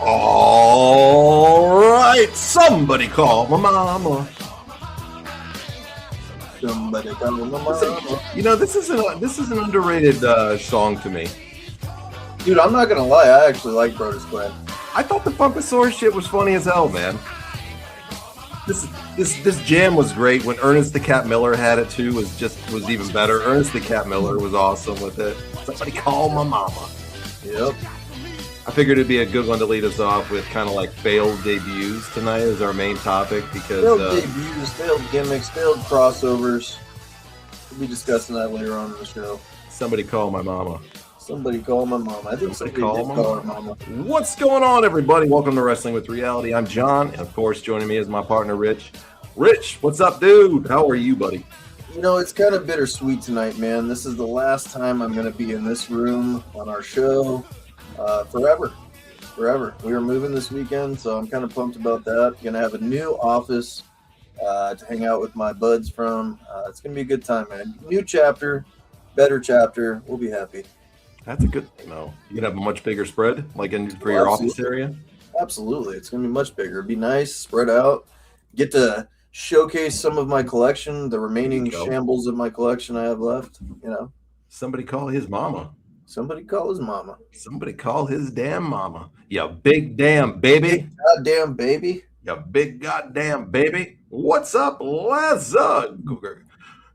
All right, somebody call my mama. Somebody call my mama. You know, this is an underrated song to me. Dude, I'm not gonna lie, I actually like Brodus Clay. I thought the Funkasaurus shit was funny as hell, man. This jam was great. When Ernest the Cat Miller had it too, was even better. Ernest the Cat Miller was awesome with it. Somebody call my mama. Yep. I figured it'd be a good one to lead us off with, kind of like failed debuts tonight as our main topic, because failed debuts, failed gimmicks, failed crossovers. We'll be discussing that later on in the show. Somebody call my mama. Somebody call my mama. I think somebody did call her mama. What's going on, everybody? Welcome to Wrestling with Reality. I'm John, and of course, joining me is my partner, Rich. Rich, what's up, dude? How are you, buddy? You know, it's kind of bittersweet tonight, man. This is the last time I'm going to be in this room on our show. Forever. We are moving this weekend, so I'm kind of pumped about that. Gonna have a new office to hang out with my buds from. It's gonna be a good time, man. New chapter, better chapter. We'll be happy. That's a good thing, though. You gonna have a much bigger spread, like for your office area? Absolutely, it's gonna be much bigger. It'd be nice, spread out. Get to showcase some of my collection, the remaining shambles of my collection I have left. You know. Somebody call his mama. Somebody call his mama. Somebody call his damn mama. You big damn baby. Big goddamn baby. You big goddamn baby. What's up, Lazza?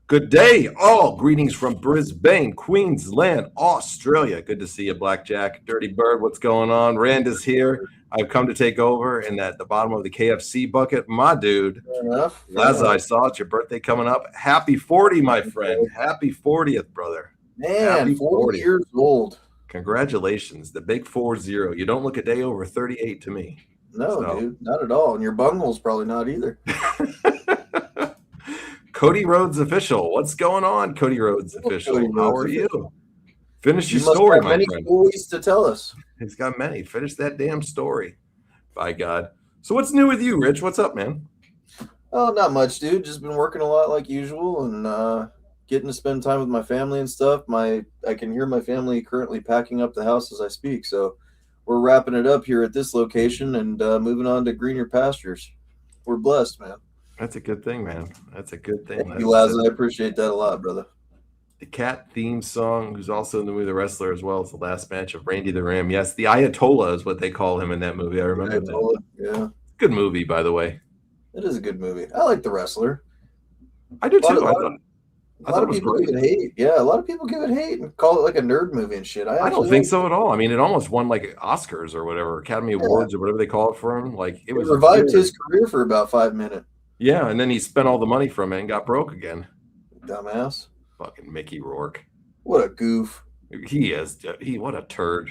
Good day, all. Greetings from Brisbane, Queensland, Australia. Good to see you, Blackjack. Dirty Bird, what's going on? Rand is here. I've come to take over, and at the bottom of the KFC bucket, my dude. Fair enough. Lazza, I saw it's your birthday coming up. Happy 40, my friend. Happy 40th, brother. Man, 40 years old. Congratulations. The big 40. You don't look a day over 38 to me. No, dude, not at all. And your bunghole's probably not either. Cody Rhodes official. What's going on, Cody Rhodes official? How are you? Finish your story, my friend. Many stories to tell us. He's got many. Finish that damn story. By God. So what's new with you, Rich? What's up, man? Oh, not much, dude. Just been working a lot like usual and getting to spend time with my family and stuff. I can hear my family currently packing up the house as I speak. So we're wrapping it up here at this location and moving on to greener pastures. We're blessed, man. That's a good thing, man. That's a good thing. Thank you, Lazza. I appreciate that a lot, brother. The Cat theme song, who's also in the movie The Wrestler, as well as the last match of Randy the Ram. Yes, the Ayatollah is what they call him in that movie. I remember that. Yeah. Good movie, by the way. It is a good movie. I like The Wrestler. I do too. A lot of people give it hate. Yeah, a lot of people give it hate and call it like a nerd movie and shit. I don't think so at all. I mean, it almost won like Oscars or whatever, Academy Awards or whatever they call it for him. Like it revived his career for about 5 minutes. Yeah, and then he spent all the money from it and got broke again. Dumbass. Fucking Mickey Rourke. What a goof. He is. What a turd.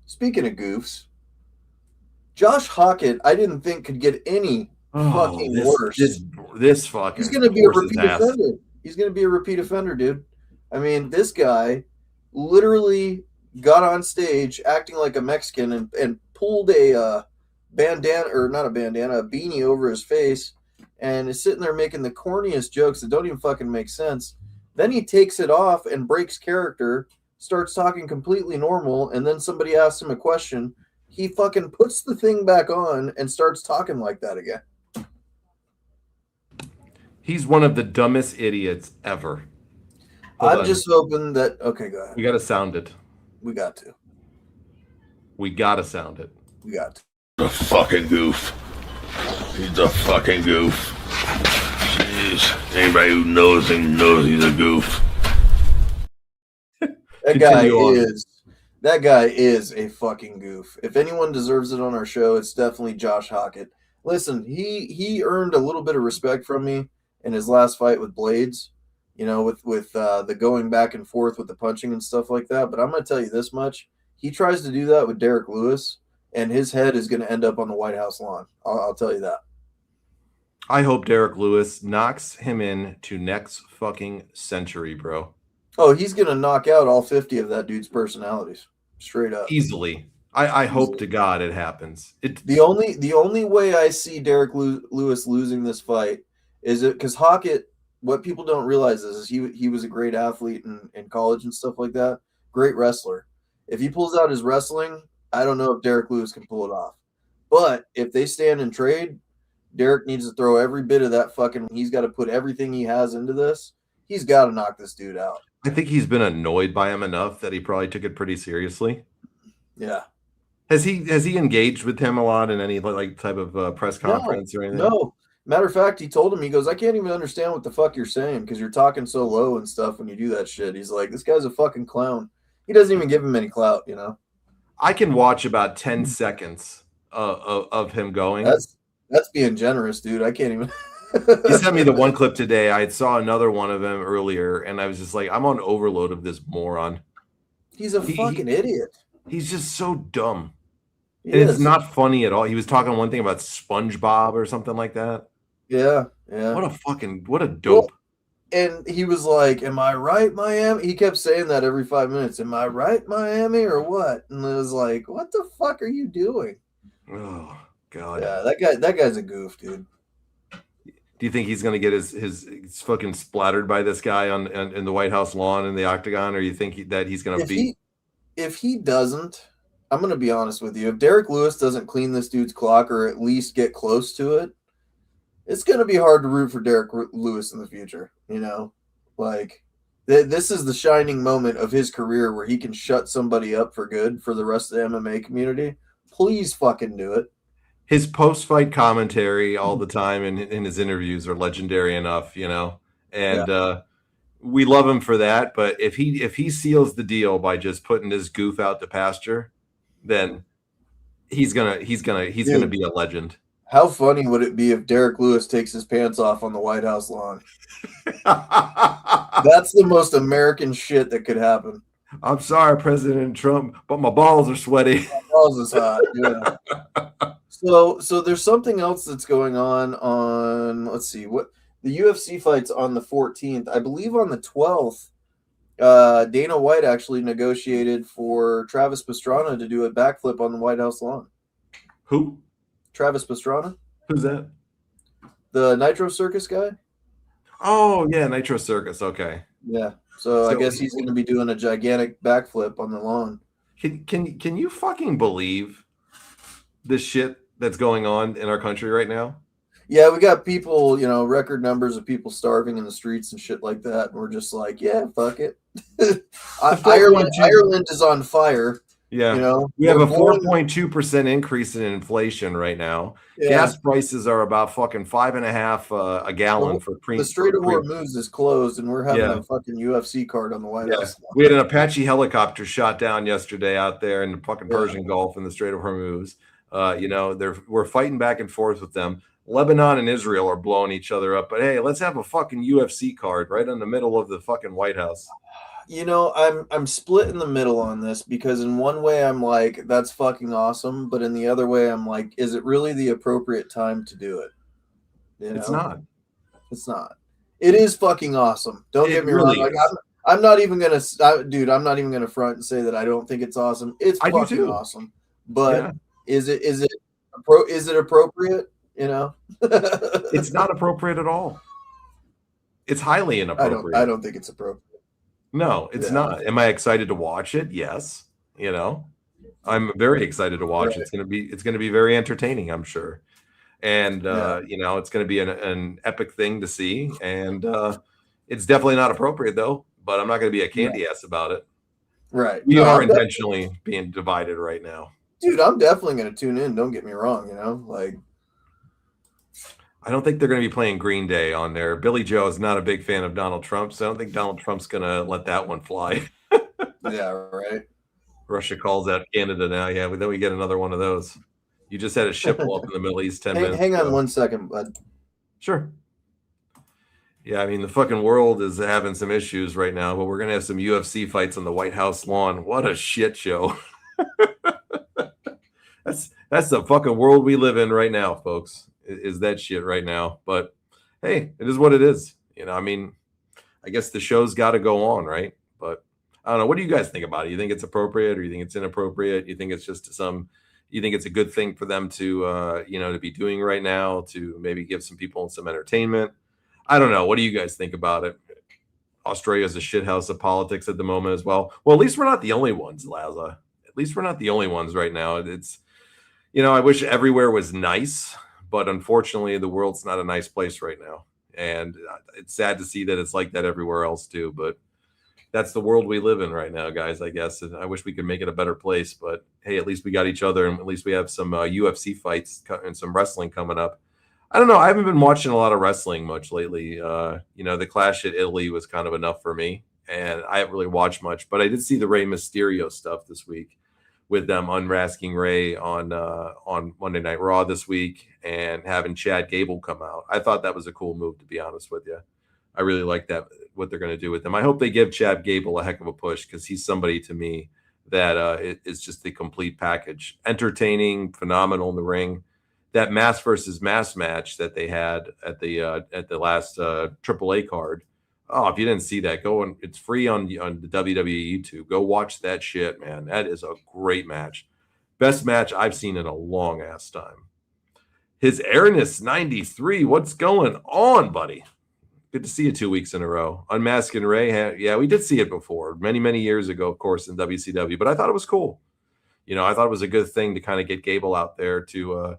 Speaking of goofs, Josh Hockett, I didn't think could get any fucking worse. This fucking. He's going to be a repeat offender. He's going to be a repeat offender, dude. I mean, this guy literally got on stage acting like a Mexican and pulled a bandana, or not a bandana, a beanie over his face, and is sitting there making the corniest jokes that don't even fucking make sense. Then he takes it off and breaks character, starts talking completely normal, and then somebody asks him a question. He fucking puts the thing back on and starts talking like that again. He's one of the dumbest idiots ever. I'm just hoping that... Okay, go ahead. We got to sound it. We got to. We got to sound it. We got to. The fucking goof. He's a fucking goof. Jeez. Anybody who knows him knows he's a goof. That guy is a fucking goof. If anyone deserves it on our show, it's definitely Josh Hockett. Listen, he earned a little bit of respect from me in his last fight with Blades, you know, with the going back and forth with the punching and stuff like that. But I'm going to tell you this much. He tries to do that with Derek Lewis, and his head is going to end up on the White House lawn. I'll tell you that. I hope Derek Lewis knocks him in to next fucking century, bro. Oh, he's going to knock out all 50 of that dude's personalities. Straight up. Easily. I hope to God it happens. The only way I see Derek Lewis losing this fight is it because Hockett, what people don't realize is he was a great athlete in college and stuff like that. Great wrestler. If he pulls out his wrestling, I don't know if Derek Lewis can pull it off. But if they stand and trade, Derek needs to throw every bit of that fucking. He's got to put everything he has into this. He's got to knock this dude out. I think he's been annoyed by him enough that he probably took it pretty seriously. Yeah. Has he engaged with him a lot in any like type of press conference or anything? No. Matter of fact, he told him, he goes, I can't even understand what the fuck you're saying because you're talking so low and stuff when you do that shit. He's like, this guy's a fucking clown. He doesn't even give him any clout, you know? I can watch about 10 seconds of him going. That's being generous, dude. I can't even. He sent me the one clip today. I saw another one of him earlier, and I was just like, I'm on overload of this moron. He's a fucking idiot. He's just so dumb. He And is. it's not funny at all. He was talking one thing about SpongeBob or something like that. Yeah. What a dope. Well, and he was like, am I right, Miami? He kept saying that every 5 minutes. Am I right, Miami, or what? And it was like, what the fuck are you doing? Oh, God. Yeah, that guy's a goof, dude. Do you think he's going to get his fucking splattered by this guy in the White House lawn in the octagon, or you think that he's going to beat? If he doesn't, I'm going to be honest with you. If Derek Lewis doesn't clean this dude's clock or at least get close to it, it's going to be hard to root for Derek Lewis in the future. You know, like this is the shining moment of his career where he can shut somebody up for good for the rest of the MMA community. Please fucking do it. His post-fight commentary all the time in his interviews are legendary enough, you know, and we love him for that. But if he seals the deal by just putting his goof out to pasture, then he's gonna be a legend. How funny would it be if Derek Lewis takes his pants off on the White House lawn? That's the most American shit that could happen. I'm sorry, President Trump, but my balls are sweaty. My balls is hot. Yeah. So there's something else that's going on. Let's see, what the UFC fights on the 14th. I believe on the 12th, Dana White actually negotiated for Travis Pastrana to do a backflip on the White House lawn. Who? Travis Pastrana. Who's that? The Nitro Circus guy. Oh yeah, Nitro Circus. Okay. Yeah. So I guess he's going to be doing a gigantic backflip on the lawn. Can you fucking believe this shit that's going on in our country right now? Yeah, we got people, you know, record numbers of people starving in the streets and shit like that. And we're just like, yeah, fuck it. Ireland is on fire. Yeah, you know, we have a 4.2% increase in inflation right now. Yeah. Gas prices are about fucking $5.50 a gallon for premium. The Strait of Hormuz is closed, and we're having a fucking UFC card on the White House. We had an Apache helicopter shot down yesterday out there in the fucking Persian Gulf in the Strait of Hormuz. You know, we're fighting back and forth with them. Lebanon and Israel are blowing each other up. But hey, let's have a fucking UFC card right in the middle of the fucking White House. You know, I'm split in the middle on this because in one way I'm like, that's fucking awesome, but in the other way I'm like, is it really the appropriate time to do it? You know? It's not. It's not. It is fucking awesome. Don't get me really wrong. Like, I'm not even gonna, dude. I'm not even gonna front and say that I don't think it's awesome. It's fucking awesome. But is it appropriate? You know, it's not appropriate at all. It's highly inappropriate. I don't think it's appropriate. No, it's not. Am I excited to watch it? Yes. You know, I'm very excited to watch it. It's gonna be very entertaining, I'm sure. And you know, it's gonna be an epic thing to see. And it's definitely not appropriate though, but I'm not gonna be a candy ass about it. Right. We are intentionally being divided right now. Dude, I'm definitely gonna tune in, don't get me wrong, you know, like I don't think they're going to be playing Green Day on there. Billy Joe is not a big fan of Donald Trump, so I don't think Donald Trump's going to let that one fly. Yeah, right. Russia calls out Canada now. Yeah, then we get another one of those. You just had a ship blow up in the Middle East 10 minutes Hang on ago. 1 second, bud. Sure. Yeah, I mean, the fucking world is having some issues right now, but we're going to have some UFC fights on the White House lawn. What a shit show. That's the fucking world we live in right now, folks. Is that shit right now. But hey, it is what it is. You know, I mean, I guess the show's got to go on, right? But I don't know. What do you guys think about it? You think it's appropriate or you think it's inappropriate? You think it's just you think it's a good thing for them to, you know, to be doing right now to maybe give some people some entertainment? I don't know. What do you guys think about it? Australia's a shithouse of politics at the moment as well. Well, at least we're not the only ones, Laza. At least we're not the only ones right now. It's, I wish everywhere was nice, but unfortunately, the world's not a nice place right now. And it's sad to see that it's like that everywhere else too. But that's the world we live in right now, guys, I guess. And I wish we could make it a better place. But hey, at least we got each other, and at least we have some UFC fights and some wrestling coming up. I don't know. I haven't been watching a lot of wrestling much lately. The Clash at Italy was kind of enough for me, and I haven't really watched much. But I did see the Rey Mysterio stuff this week, with them unmasking Ray on Monday Night Raw this week and having Chad Gable come out. I thought that was a cool move, to be honest with you. I really like that, what they're going to do with them. I hope they give Chad Gable a heck of a push, because he's somebody to me that is just the complete package. Entertaining, phenomenal in the ring. That mass versus mass match that they had at the last AAA card. Oh, if you didn't see that, go and it's free on the WWE YouTube. Go watch that shit, man. That is a great match. Best match I've seen in a long ass time. His Airness 93. What's going on, buddy? Good to see you 2 weeks in a row. Unmasking Ray. Yeah, we did see it before. Many, many years ago, of course, in WCW. But I thought it was cool. I thought it was a good thing to kind of get Gable out there to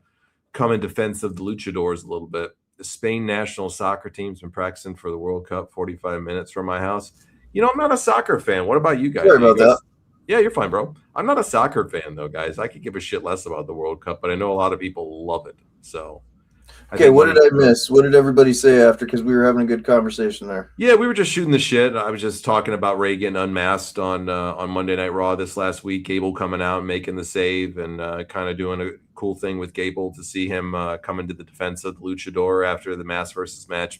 come in defense of the luchadors a little bit. The Spain national soccer team's been practicing for the World Cup 45 minutes from my house. I'm not a soccer fan. What about you guys? Sorry about that. Yeah, you're fine, bro. I'm not a soccer fan, though, guys. I could give a shit less about the World Cup, but I know a lot of people love it. So, okay, what did I miss? What did everybody say after? Because we were having a good conversation there. Yeah, we were just shooting the shit. I was just talking about Ray getting unmasked on Monday Night Raw this last week. Gable coming out and making the save, and kind of doing a cool thing with Gable to see him come into the defense of the luchador after the mass versus match.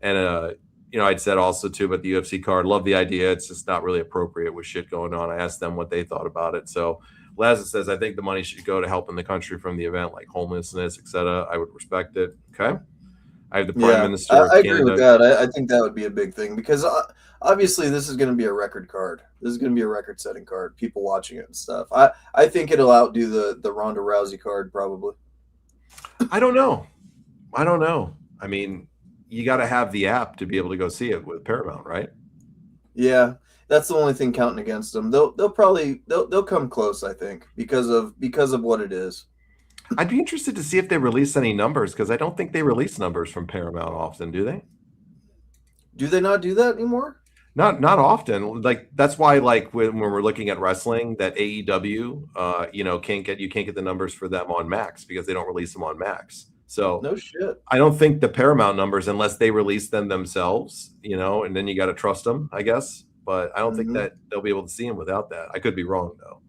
And I'd said also too about the UFC card. Love the idea. It's just not really appropriate with shit going on. I asked them what they thought about it. So Lazza says, I think the money should go to helping the country from the event, like homelessness, etc. I would respect it. Okay. I have the Prime Minister of I Canada. agree with that. I think that would be a big thing, because obviously this is going to be a record card. This is going to be a record-setting card. People watching it and stuff. I think it'll outdo the Ronda Rousey card probably. I don't know. I mean, you got to have the app to be able to go see it with Paramount, right? Yeah, that's the only thing counting against them. They'll come close, I think, because of what it is. I'd be interested to see if they release any numbers, because I don't think they release numbers from Paramount often, do they? Do they not do that anymore? Not often. Like, that's why, like, when we're looking at wrestling, that AEW, can't get the numbers for them on Max, because they don't release them on Max. So no shit. I don't think the Paramount numbers, unless they release them themselves, and then you got to trust them, I guess. But I don't think that they'll be able to see them without that. I could be wrong, though.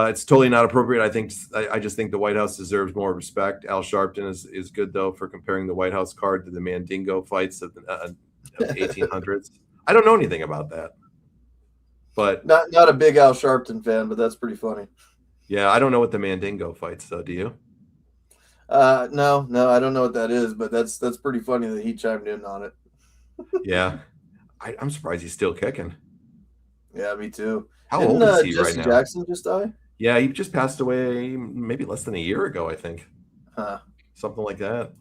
It's totally not appropriate. I just think the White House deserves more respect. Al Sharpton is good, though, for comparing the White House card to the Mandingo fights of the 1800s. I don't know anything about that, but not a big Al Sharpton fan, but that's pretty funny. Yeah, I don't know what the Mandingo fights, though. Do you? No, I don't know what that is, but that's pretty funny that he chimed in on it. Yeah, I'm surprised he's still kicking. Yeah, me too. How old is he Jesse right now? Jackson just die? Yeah, he just passed away maybe less than a year ago, I think. Huh. Something like that.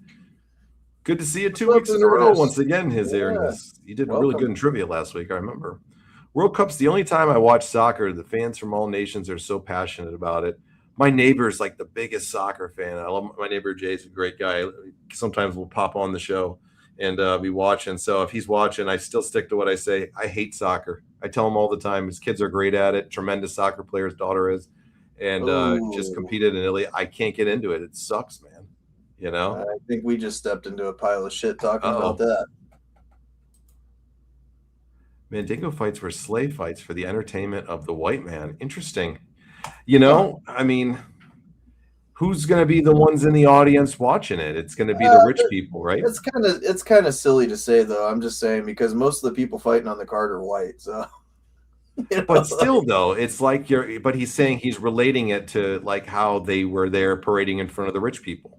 Good to see you 2 weeks in a row once again, His Airness. You did really good in trivia last week, I remember. World Cup's the only time I watch soccer. The fans from all nations are so passionate about it. My neighbor's like the biggest soccer fan. I love my neighbor Jay's a great guy. Sometimes we'll pop on the show and be watching. So if he's watching, I still stick to what I say. I hate soccer. I tell him all the time. His kids are great at it. Tremendous soccer player. His daughter is. And just competed in Italy. I can't get into it. It sucks, man. I think we just stepped into a pile of shit talking about that. Mandingo fights were slave fights for the entertainment of the white man. Interesting. I mean, who's going to be the ones in the audience watching it? It's going to be the rich people, right? It's kind of silly to say, though. I'm just saying, because most of the people fighting on the card are white. So, but still, though, it's like but he's saying he's relating it to like how they were there parading in front of the rich people.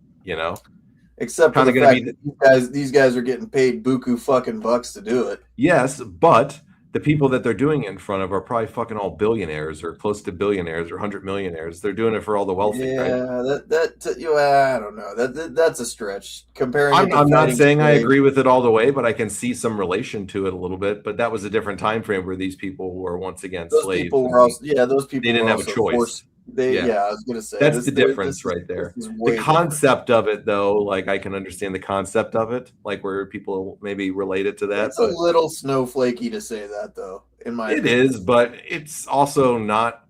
Except for the fact that these guys are getting paid buku fucking bucks to do it. Yes, but the people that they're doing it in front of are probably fucking all billionaires or close to billionaires or 100 millionaires. They're doing it for all the wealthy, right? I don't know. That's a stretch. Comparing. I'm not saying I agree with it all the way, but I can see some relation to it a little bit. But that was a different time frame where these people were once again slaves. Those people they didn't have a choice. I was gonna say that's the difference right there. The concept of it, though, like I can understand the concept of it, like where people maybe relate it to that. It's a little snowflakey to say that, though. In my opinion, it is, but it's also not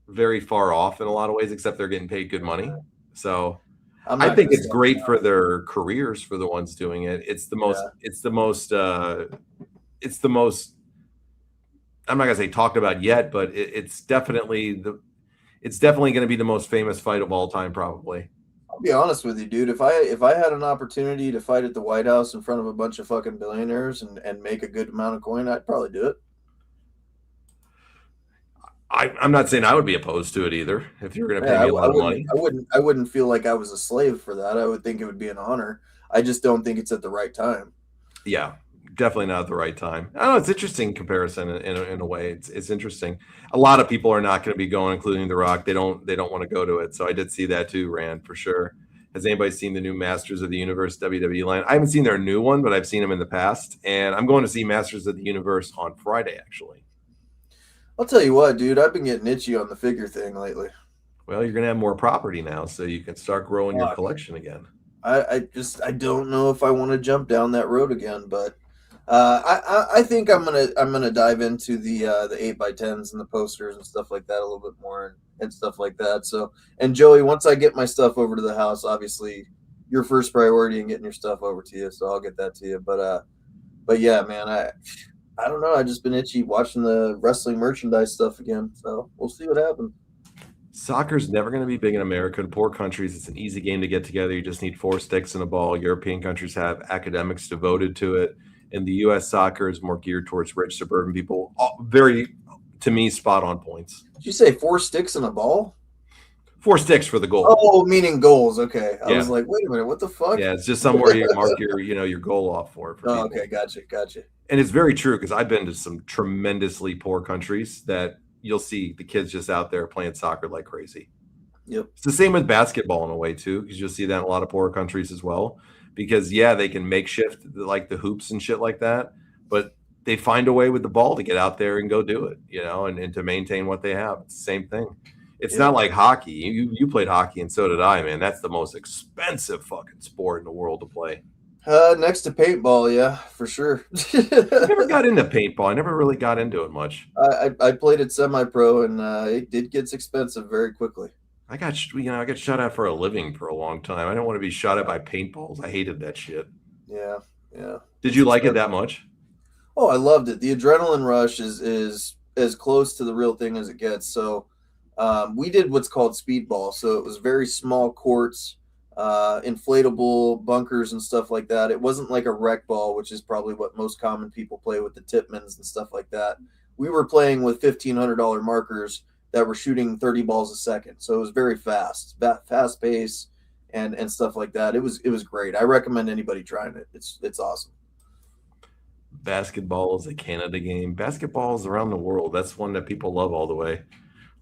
very far off in a lot of ways, except they're getting paid good money. So I think it's great for their careers for the ones doing it. It's the most. I'm not gonna say talked about yet, but it's definitely going to be the most famous fight of all time, probably. I'll be honest with you, dude. If I had an opportunity to fight at the White House in front of a bunch of fucking billionaires and make a good amount of coin, I'd probably do it. I'm not saying I would be opposed to it either. If you're going to pay me a lot of money, I wouldn't feel like I was a slave for that. I would think it would be an honor. I just don't think it's at the right time. Yeah, definitely not at the right time. I don't know. It's interesting comparison in a way. It's interesting. A lot of people are not going to be going, including The Rock. They don't want to go to it. So I did see that too, Rand, for sure. Has anybody seen the new Masters of the Universe WWE line? I haven't seen their new one, but I've seen them in the past. And I'm going to see Masters of the Universe on Friday, actually. I'll tell you what, dude. I've been getting itchy on the figure thing lately. Well, you're going to have more property now, so you can start growing your collection again. I don't know if I want to jump down that road again, but I think I'm gonna dive into the 8x10s and the posters and stuff like that a little bit more and stuff like that. So, and Joey, once I get my stuff over to the house, obviously your first priority in getting your stuff over to you, so I'll get that to you. But yeah, man, I don't know. I've just been itchy watching the wrestling merchandise stuff again. So we'll see what happens. Soccer's never going to be big in America. In poor countries, it's an easy game to get together. You just need 4 sticks and a ball. European countries have academics devoted to it. And the U.S. soccer is more geared towards rich suburban people. Very, to me, spot on points. Did you say 4 sticks and a ball? 4 sticks for the goal. Oh, meaning goals. Okay. I was like, wait a minute, what the fuck? Yeah, it's just somewhere you mark your goal off for people. Okay, gotcha. And it's very true because I've been to some tremendously poor countries that you'll see the kids just out there playing soccer like crazy. Yep. It's the same with basketball in a way too, because you'll see that in a lot of poor countries as well. Because they can makeshift like the hoops and shit like that, but they find a way with the ball to get out there and go do it, and to maintain what they have. It's the same thing. It's not like hockey. You played hockey and so did I, man. That's the most expensive fucking sport in the world to play. Next to paintball, yeah, for sure. I never got into paintball. I never really got into it much. I played it semi-pro, and it gets expensive very quickly. I got shot at for a living for a long time. I don't want to be shot at by paintballs. I hated that shit. Yeah. Did you like it that much? Oh, I loved it. The adrenaline rush is as close to the real thing as it gets. So we did what's called speedball. So it was very small courts, inflatable bunkers and stuff like that. It wasn't like a rec ball, which is probably what most common people play with the Tipmans and stuff like that. We were playing with $1,500 markers that were shooting 30 balls a second. So it was very fast pace and stuff like that. It was great. I recommend anybody trying it. It's awesome. Basketball is a Canada game. Basketball is around the world. That's one that people love all the way.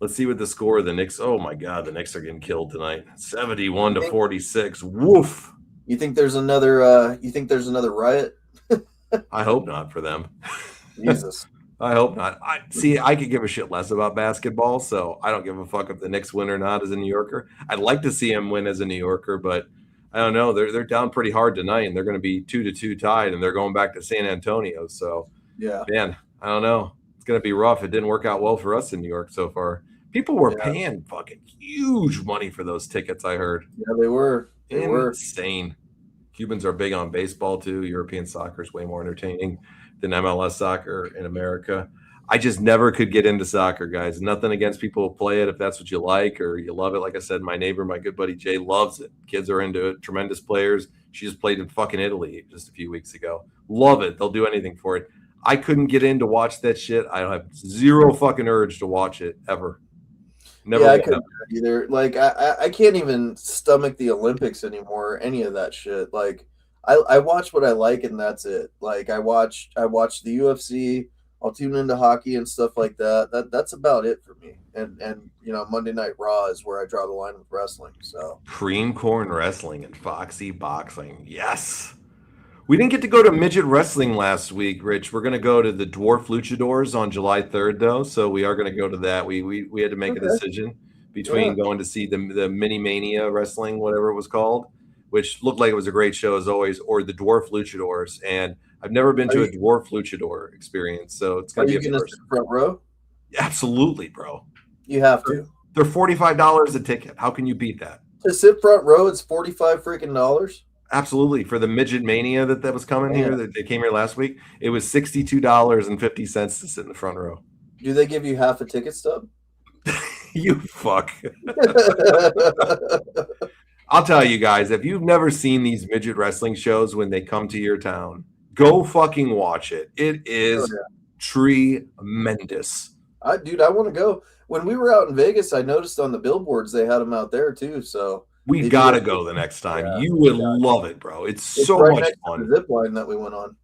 Let's see what the score of the Knicks. Oh my God, the Knicks are getting killed tonight. 71-46. Woof. You think there's another riot? I hope not for them. Jesus. I hope not. I could give a shit less about basketball, so I don't give a fuck if the Knicks win or not as a New Yorker. I'd like to see him win as a New Yorker, but I don't know. They're down pretty hard tonight, and they're going to be 2-2 tied, and they're going back to San Antonio. So, yeah, man, I don't know. It's going to be rough. It didn't work out well for us in New York so far. People were paying fucking huge money for those tickets, I heard. Yeah, they were. Insane. Cubans are big on baseball, too. European soccer is way more entertaining than MLS soccer in America. I just never could get into soccer, guys. Nothing against people who play it if that's what you like or you love it. Like I said, my neighbor, my good buddy Jay, loves it. Kids are into it. Tremendous players. She just played in fucking Italy just a few weeks ago. Love it. They'll do anything for it. I couldn't get in to watch that shit. I have zero fucking urge to watch it ever. Never. Yeah, I couldn't either. Like I can't even stomach the Olympics anymore. Any of that shit. Like I watch what I like and that's it. Like I watch the UFC. I'll tune into hockey and stuff like that. That's about it for me. And Monday Night Raw is where I draw the line with wrestling. So cream corn wrestling and Foxy boxing. Yes. We didn't get to go to midget wrestling last week, Rich. We're going to go to the Dwarf Luchadors on July 3rd, though. So we are going to go to that. We had to make a decision between going to see the Mini Mania Wrestling, whatever it was called, which looked like it was a great show as always, or the Dwarf Luchadors. And I've never been to a Dwarf Luchador experience, so it's going to be a first. Front row? Absolutely, bro. You have to. They're $45 a ticket. How can you beat that? To sit front row, it's $45 freaking dollars. Absolutely. For the Midget Mania that was coming here, that they came here last week, it was $62.50 to sit in the front row. Do they give you half a ticket stub? You fuck. I'll tell you guys, if you've never seen these midget wrestling shows when they come to your town, go fucking watch it. It is tremendous. Dude, I want to go. When we were out in Vegas, I noticed on the billboards they had them out there too. So we gotta go the next time. Yeah, you would love it, bro. It's so right much fun. To the zip line that we went on.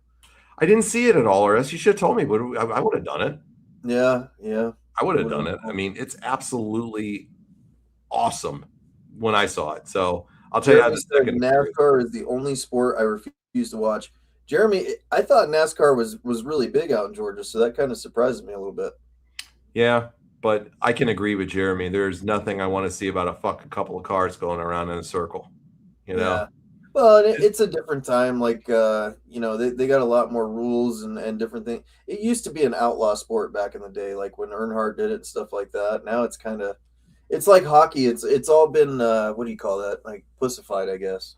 I didn't see it at all, or else you should have told me. But I would have done it. Yeah. I would have done it. I mean, it's absolutely awesome when I saw it. So I'll tell you how the second NASCAR is the only sport I refuse to watch. Jeremy, I thought NASCAR was really big out in Georgia, so that kind of surprises me a little bit. Yeah, but I can agree with Jeremy. There's nothing I want to see about a fucking couple of cars going around in a circle. You know? Yeah. Well, it's a different time. Like, they got a lot more rules and different things. It used to be an outlaw sport back in the day, like when Earnhardt did it and stuff like that. Now it's kind of, it's like hockey. It's all been, what do you call that? Like pussified, I guess.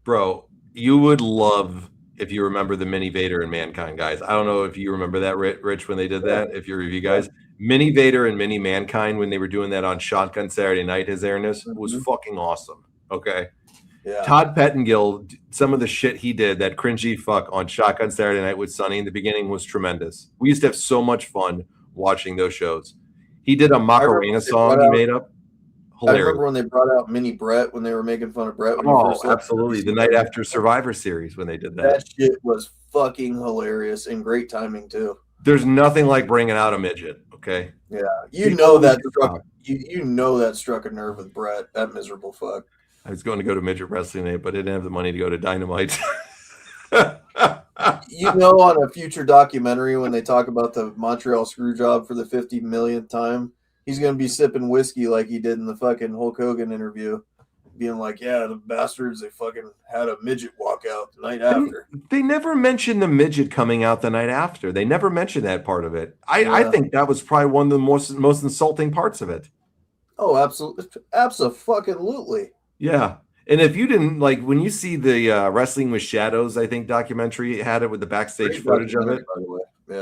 Bro, you would love if you remember the Mini Vader and Mankind guys. I don't know if you remember that, Rich, when they did that. If you're review guys, Mini Vader and Mini Mankind, when they were doing that on Shotgun Saturday Night, his airness was fucking awesome. Okay. Yeah. Todd Pettengill, some of the shit he did, that cringy fuck on Shotgun Saturday Night with Sonny in the beginning was tremendous. We used to have so much fun watching those shows. He did a Macarena song he made up. Hilarious. I remember when they brought out Mini Brett when they were making fun of Brett. Absolutely. The night after Survivor Series when they did that. That shit was fucking hilarious and great timing too. There's nothing like bringing out a midget. Okay. Yeah. You know that struck a nerve with Brett. That miserable fuck. I was going to go to midget wrestling night, but I didn't have the money to go to Dynamite. On a future documentary when they talk about the Montreal Screwjob for the 50 millionth time, he's going to be sipping whiskey like he did in the fucking Hulk Hogan interview, being like, yeah, the bastards, they fucking had a midget walk out the night after. They never mentioned the midget coming out the night after. They never mentioned that part of it. I think that was probably one of the most insulting parts of it. Oh, absolutely. Absolutely. Yeah. And if you didn't, like, when you see the Wrestling with Shadows, I think documentary, it had it with the backstage footage of it. By the way.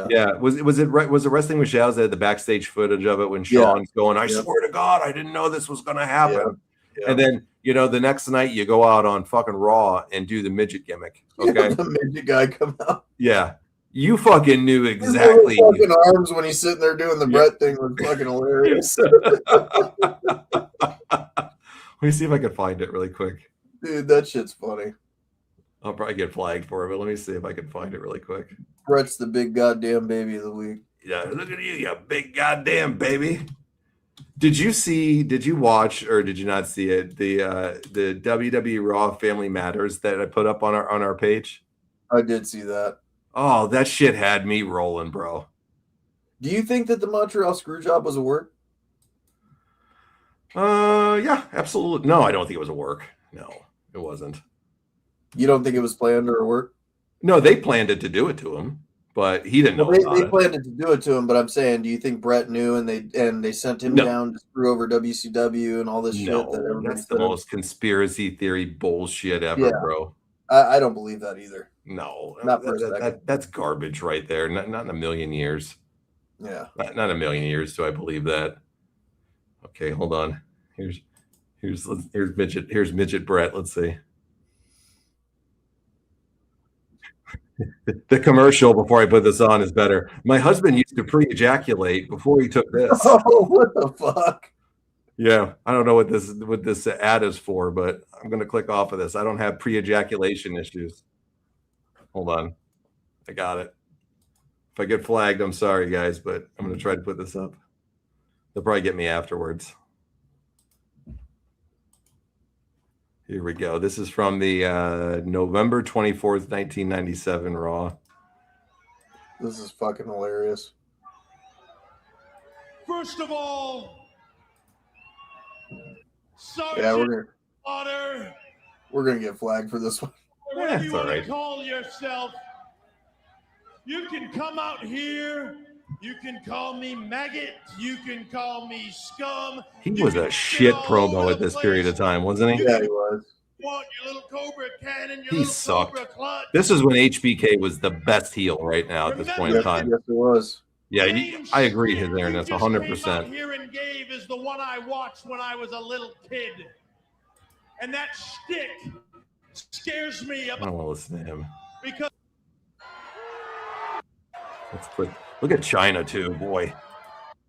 Yeah. Was it Wrestling with Shadows that had the backstage footage of it when Sean's going, I swear to God, I didn't know this was going to happen. Yeah. And then, the next night you go out on fucking Raw and do the midget gimmick. Okay. The midget guy come out. Yeah. You fucking knew exactly. His fucking arms when he's sitting there doing the Brett thing was fucking hilarious. Let me see if I can find it really quick. Dude, that shit's funny. I'll probably get flagged for it, but let me see if I can find it really quick. Brett's the big goddamn baby of the week. Yeah, look at you big goddamn baby. Did you watch, or did you not see it? The WWE Raw Family Matters that I put up on our page? I did see that. Oh, that shit had me rolling, bro. Do you think that the Montreal Screwjob was a work? Yeah, absolutely. No, I don't think it was a work. No, it wasn't. You don't think it was planned or a work? No, they planned it to do it to him, but he didn't know. They planned it to do it to him, but I'm saying, do you think Brett knew and they sent him down to screw over WCW and all this shit? That's the most conspiracy theory bullshit ever, bro. I don't believe that either. No, not for a second. That's garbage right there. Not in a million years. Yeah, not a million years do I believe that. Okay, hold on. Here's midget Brett. Let's see. The commercial before I put this on is better. My husband used to pre-ejaculate before he took this. Oh, what the fuck? Yeah, I don't know what this ad is for, but I'm going to click off of this. I don't have pre-ejaculation issues. Hold on. I got it. If I get flagged, I'm sorry, guys, but I'm going to try to put this up. They'll probably get me afterwards. Here we go. This is from the November 24th, 1997 Raw. This is fucking hilarious. First of all, Yeah, Sergeant Slaughter, we're gonna get flagged for this one. whatever you it's all want to right. call yourself, you can come out here. You can call me maggot. You can call me scum. He You was can a spit shit all promo over at the this place. period of time, wasn't he? Yeah, he was. Want your little Cobra Cannon, your He little sucked. Cobra Clutch. This is when HBK was the best heel right now at this point in Yes, time. yes, it was. Yeah, Same I agree shit with there, and you that's just came out 100%. here and gave is the one I watched when I was a little kid. And that shtick scares me I don't want to listen to him. because Let's put. Look at China too, boy.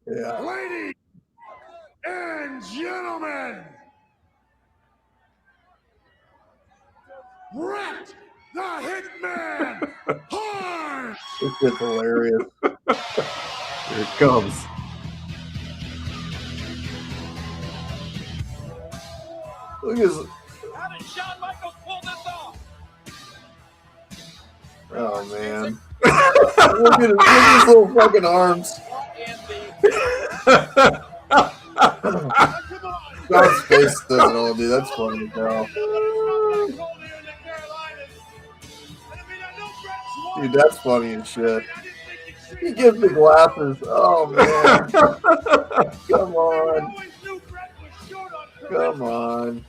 Yeah. ladies and gentlemen, Brett the Hitman Hart! This shit's hilarious. Here it comes. Look at his. How did Shawn Michaels pull this off? Oh man. Look at his little fucking arms. God's face does it all, dude. That's funny as hell. Dude, that's funny as shit. He gives me glasses. Oh man. Come on. Come on.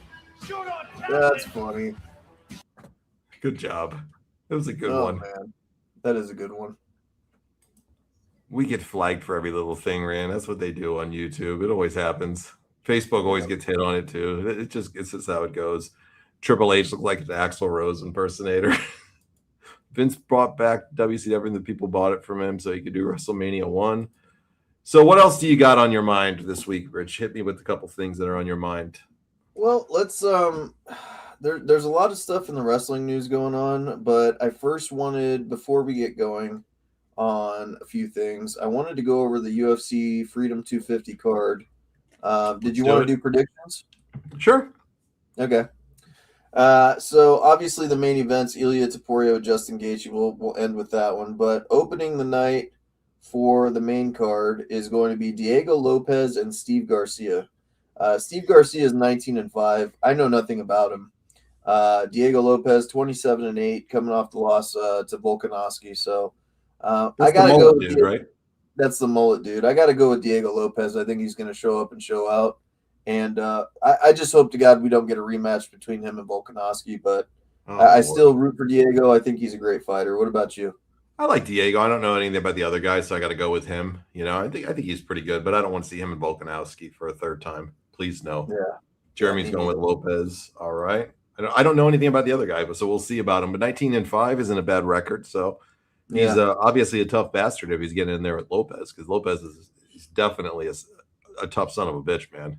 That's funny. Good job. That was a good Oh one. man. That is a good one. We get flagged for every little thing, Rand. That's what they do on YouTube. It always happens. Facebook always gets hit on it too. It's just how it goes. Triple H looked like an Axl Rose impersonator. Vince brought back WCW and the people bought it from him so he could do WrestleMania 1. So what else do you got on your mind this week, Rich? Hit me with a couple things that are on your mind. Well, let's there's a lot of stuff in the wrestling news going on, but I first wanted, before we get going on a few things, I wanted to go over the UFC Freedom 250 card. Did you want to do predictions? Sure. Okay. So obviously the main events, Ilya Taporio, Justin Gaethje, we'll end with that one. But opening the night for the main card is going to be Diego Lopez and Steve Garcia. Steve Garcia is 19-5. I know nothing about him. Diego Lopez 27-8, coming off the loss to Volkanovski. So I gotta go with dude, right? That's the mullet dude. I gotta go with Diego Lopez. I think he's gonna show up and show out. And I just hope to God we don't get a rematch between him and Volkanovski, but I still root for Diego. I think he's a great fighter. What about you? I like Diego. I don't know anything about the other guys, so I got to go with him. You know, I think he's pretty good, but I don't want to see him and Volkanovski for a third time. Please no. Yeah. Jeremy's going with Lopez. All right. I don't know anything about the other guy, but so we'll see about him. But 19-5 isn't a bad record, so he's obviously a tough bastard if he's getting in there with Lopez, because Lopez is definitely a tough son of a bitch, man.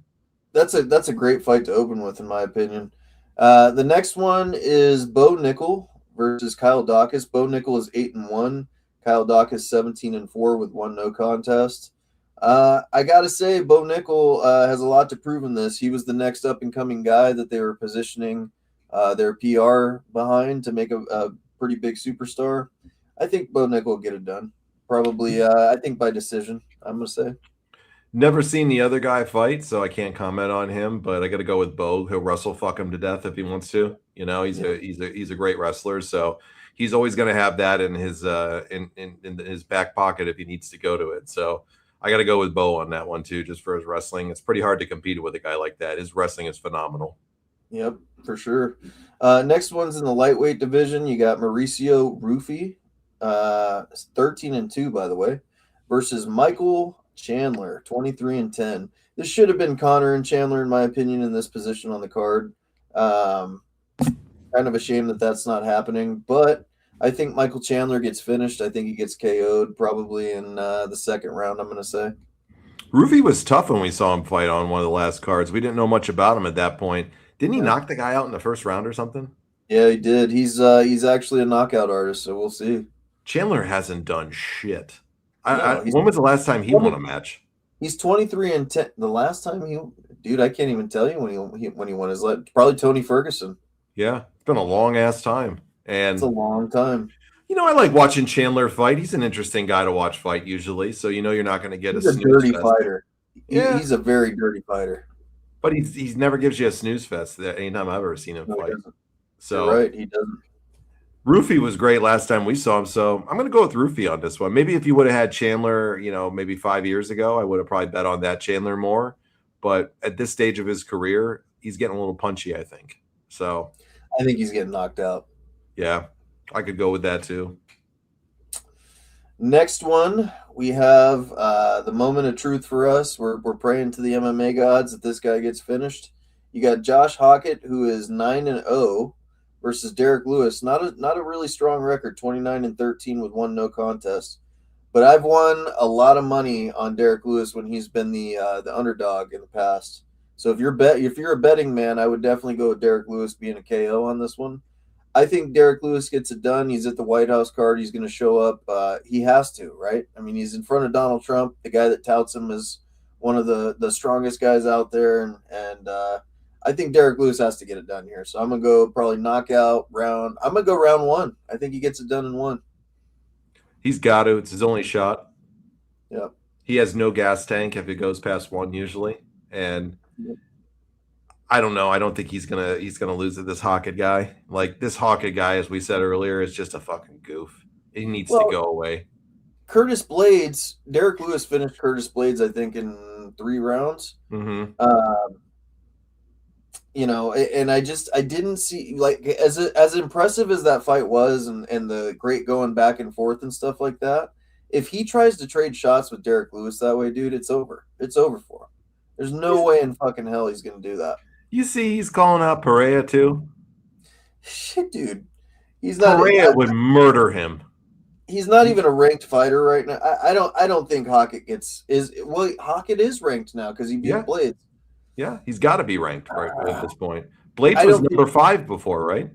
That's a great fight to open with, in my opinion. The next one is Bo Nickel versus Kyle Dawkins. Bo Nickel is 8-1. Kyle Dawkins 17-4 with 1 no contest. I gotta say, Bo Nickel has a lot to prove in this. He was the next up and coming guy that they were positioning their PR behind to make a pretty big superstar. I think Bo Nickel will get it done. Probably, I think by decision. I'm gonna say. Never seen the other guy fight, so I can't comment on him. But I got to go with Bo. He'll wrestle fuck him to death if he wants to. You know, he's a great wrestler, so he's always going to have that in his in his back pocket if he needs to go to it. So I got to go with Bo on that one too, just for his wrestling. It's pretty hard to compete with a guy like that. His wrestling is phenomenal. Yep, for sure. Next one's in the lightweight division. You got Mauricio Rufy, 13-2, by the way, versus Michael Chandler, 23-10. This should have been Connor and Chandler, in my opinion, in this position on the card. Kind of a shame that that's not happening, but I think Michael Chandler gets finished. I think he gets KO'd probably in the second round, I'm going to say. Rufy was tough when we saw him fight on one of the last cards. We didn't know much about him at that point. Didn't he knock the guy out in the first round or something? Yeah, he did. He's actually a knockout artist, so we'll see. Chandler hasn't done shit. No, when was the last time he won a match? He's 23-10. The last time I can't even tell you when he won his life. Probably Tony Ferguson. Yeah, it's been a long ass time, and it's a long time. I like watching Chandler fight. He's an interesting guy to watch fight usually. So you're not going to get He's a a snooze dirty fest. fighter. Yeah. He's a very dirty fighter. But he's never gives you a snooze fest anytime I've ever seen him No, he fight. doesn't. So You're right, he doesn't. Roofy was great last time we saw him, so I'm going to go with Roofy on this one. Maybe if you would have had Chandler, maybe 5 years ago, I would have probably bet on that Chandler more. But at this stage of his career, he's getting a little punchy, I think. So I think he's getting knocked out. Yeah, I could go with that too. Next one, we have the moment of truth for us. We're praying to the MMA gods that this guy gets finished. You got Josh Hockett, who is 9-0, versus Derek Lewis. Not a really strong record, 29-13 with 1 no contest. But I've won a lot of money on Derek Lewis when he's been the underdog in the past. So if you're a betting man, I would definitely go with Derek Lewis being a KO on this one. I think Derek Lewis gets it done. He's at the White House card. He's going to show up. He has to, right? I mean, he's in front of Donald Trump, the guy that touts him as one of the strongest guys out there. And I think Derek Lewis has to get it done here. So I'm going to go probably knockout round. I'm going to go round 1. I think he gets it done in 1. He's got to. It's his only shot. Yep. He has no gas tank if it goes past 1 usually. And I don't know. I don't think he's gonna lose to this Hockett guy. Like this Hockett guy, as we said earlier, is just a fucking goof. He needs to go away. Curtis Blades, Derek Lewis finished Curtis Blades, I think, in 3 rounds. Mm-hmm. And I didn't see, like, as impressive as that fight was and the great going back and forth and stuff like that. If he tries to trade shots with Derek Lewis that way, dude, it's over. It's over for him. There's no way in fucking hell he's going to do that. You see he's calling out Pereira too? Shit, dude. He's not. Pereira would murder him. He's not even a ranked fighter right now. I don't think Hockett Hockett is ranked now because he beat Blades. Yeah, he's got to be ranked right at this point. Blades was number 5 before, right?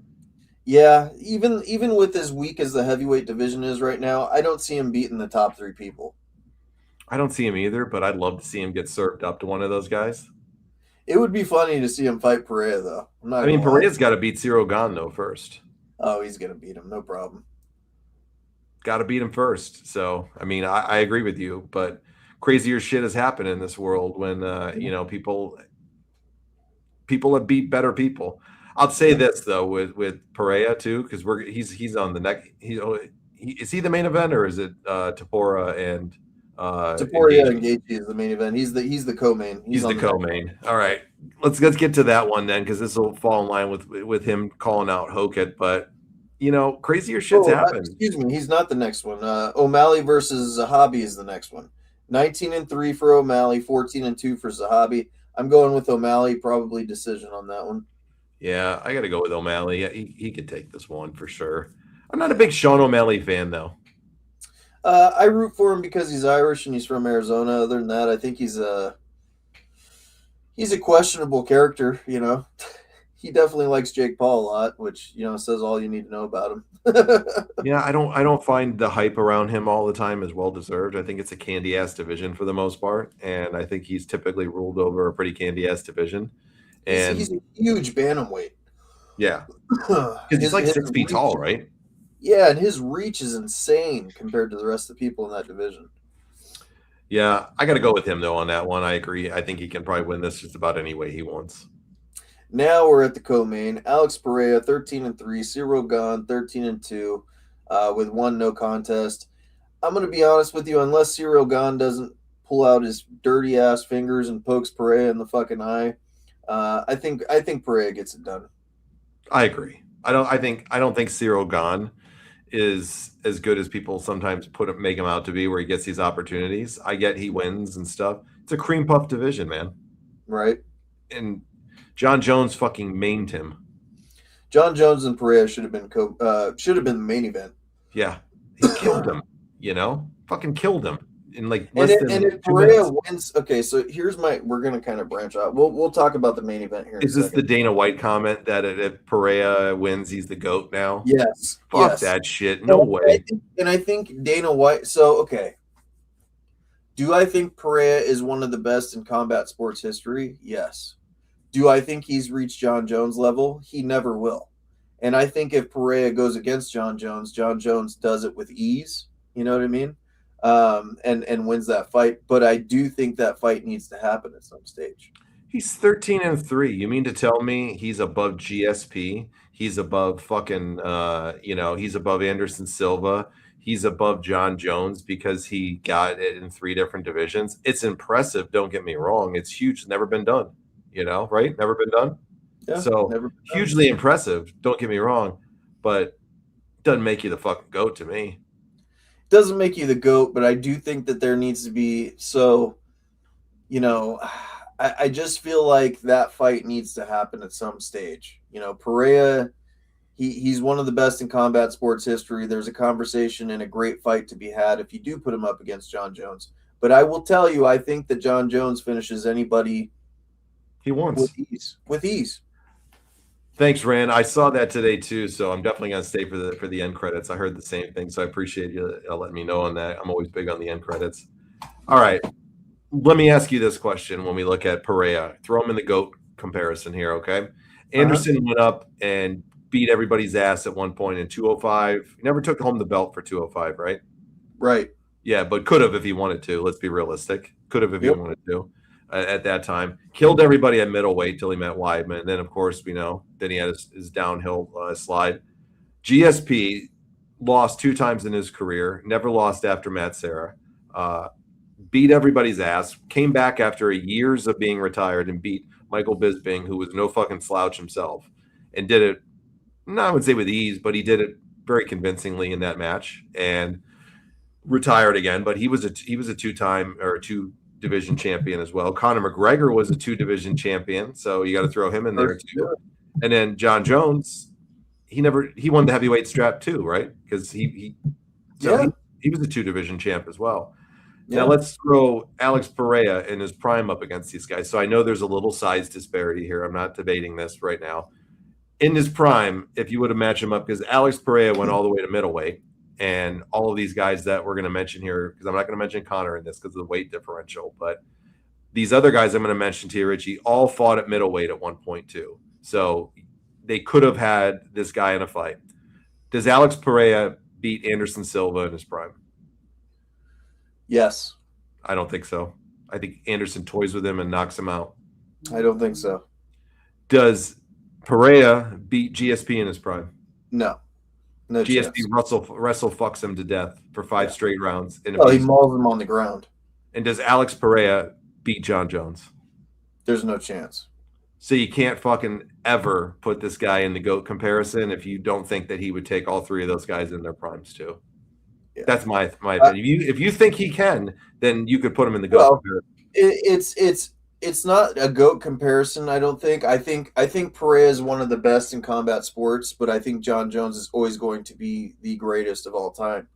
Yeah, even with as weak as the heavyweight division is right now, I don't see him beating the top 3 people. I don't see him either, but I'd love to see him get served up to one of those guys. It would be funny to see him fight Pereira, though. Pereira's got to beat Ciro Gane, though, first. Oh, he's going to beat him. No problem. Got to beat him first. So, I agree with you, but crazier shit has happened in this world when, people have beat better people. I'll say this, though, with Pereira, too, because he's on the neck. Is he the main event, or is it Tapora and Taporia and Gaethje is the main event. He's the co-main. He's the co-main. All right, let's get to that one then, because this will fall in line with him calling out Hockett. But crazier shit's happened. Excuse me, he's not the next one. O'Malley versus Zahabi is the next one. 19-3 for O'Malley, 14-2 for Zahabi. I'm going with O'Malley, probably decision on that one. Yeah, I got to go with O'Malley. Yeah, he could take this one for sure. I'm not a big Sean O'Malley fan, though. I root for him because he's Irish and he's from Arizona. Other than that, I think he's a questionable character. He definitely likes Jake Paul a lot, which says all you need to know about him. Yeah, I don't find the hype around him all the time as well deserved. I think it's a candy ass division for the most part, and I think he's typically ruled over a pretty candy ass division. And he's a huge bantamweight. Yeah, because he's like 6 feet tall, right? Yeah, and his reach is insane compared to the rest of the people in that division. Yeah, I got to go with him, though, on that one. I agree. I think he can probably win this just about any way he wants. Now we're at the co-main. Alex Pereira, 13-3. Ciro Gane, 13-2, with 1 no contest. I'm going to be honest with you. Unless Ciro Gane doesn't pull out his dirty-ass fingers and pokes Pereira in the fucking eye, I think Pereira gets it done. I agree. I don't think Ciro Gane is as good as people sometimes make him out to be, where he gets these opportunities. I get he wins and stuff. It's a cream puff division, man. Right. And John Jones fucking mained him. John Jones and Pereira should have been the main event. Yeah. He killed him, Fucking killed him. In like less than and if Pereira wins, okay, so we're gonna kind of branch out. We'll talk about the main event here. Is this the Dana White comment that if Pereira wins, he's the GOAT now? Yes. Fuck that shit. No way. I think Dana White. So okay, do I think Pereira is one of the best in combat sports history? Yes. Do I think he's reached John Jones level? He never will. And I think if Perea goes against John Jones does it with ease. You know what I mean? And wins that fight. But I do think that fight needs to happen at some stage. He's 13-3. You mean to tell me he's above GSP? He's above fucking, he's above Anderson Silva. He's above John Jones because he got it in 3 different divisions. It's impressive. Don't get me wrong. It's huge. Never been done, right? Never been done. Yeah, so hugely impressive. Don't get me wrong, but doesn't make you the fucking GOAT to me. Doesn't make you the GOAT, but I do think that there needs to be I just feel like that fight needs to happen at some stage. Perea, he's one of the best in combat sports history. There's a conversation and a great fight to be had if you do put him up against John Jones. But I will tell you, I think that John Jones finishes anybody he wants with ease. Thanks, Rand. I saw that today too, so I'm definitely going to stay for the end credits. I heard the same thing, so I appreciate you letting me know on that. I'm always big on the end credits. All right. Let me ask you this question when we look at Perea. Throw him in the GOAT comparison here, okay? Anderson went up and beat everybody's ass at one point in 205. He never took home the belt for 205, right? Right. Yeah, but could have if he wanted to. Let's be realistic. Could have if he wanted to at that time. Killed everybody at middleweight till he met Weidman. And then, of course, we know then he had his downhill slide. GSP lost 2 times in his career. Never lost after Matt Serra. Beat everybody's ass, came back after years of being retired and beat Michael Bisping, who was no fucking slouch himself, and did it, I would say with ease, but he did it very convincingly in that match and retired again. But he was a 2-time or 2-division champion as well. Conor McGregor was a 2-division champion, so you got to throw him in there too. And then John Jones, he won the heavyweight strap too, right? Because he was a 2-division champ as well. Yeah. Now let's throw Alex Perea in his prime up against these guys. So I know there's a little size disparity here. I'm not debating this right now. In his prime, if you would have matched him up, because Alex Perea went all the way to middleweight, and all of these guys that we're going to mention here, because I'm not going to mention Conor in this because of the weight differential, but these other guys I'm going to mention to you, Richie, all fought at middleweight at one point too. So they could have had this guy in a fight. Does Alex Perea beat Anderson Silva in his prime? Yes. I don't think so. I think Anderson toys with him and knocks him out. I don't think so. Does Perea beat GSP in his prime? No. GSP wrestle fucks him to death for 5 straight rounds. He mauls him on the ground. And does Alex Perea beat John Jones? There's no chance. So you can't fucking ever put this guy in the GOAT comparison if you don't think that he would take all 3 of those guys in their primes too. Yeah. That's my opinion. If you think he can, then you could put him in the GOAT. Well, it's not a GOAT comparison. I don't think. I think Perea is one of the best in combat sports, but I think John Jones is always going to be the greatest of all time.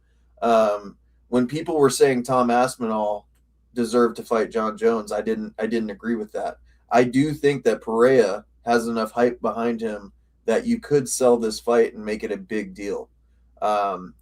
When people were saying Tom Aspinall deserved to fight John Jones, I didn't agree with that. I do think that Perea has enough hype behind him that you could sell this fight and make it a big deal.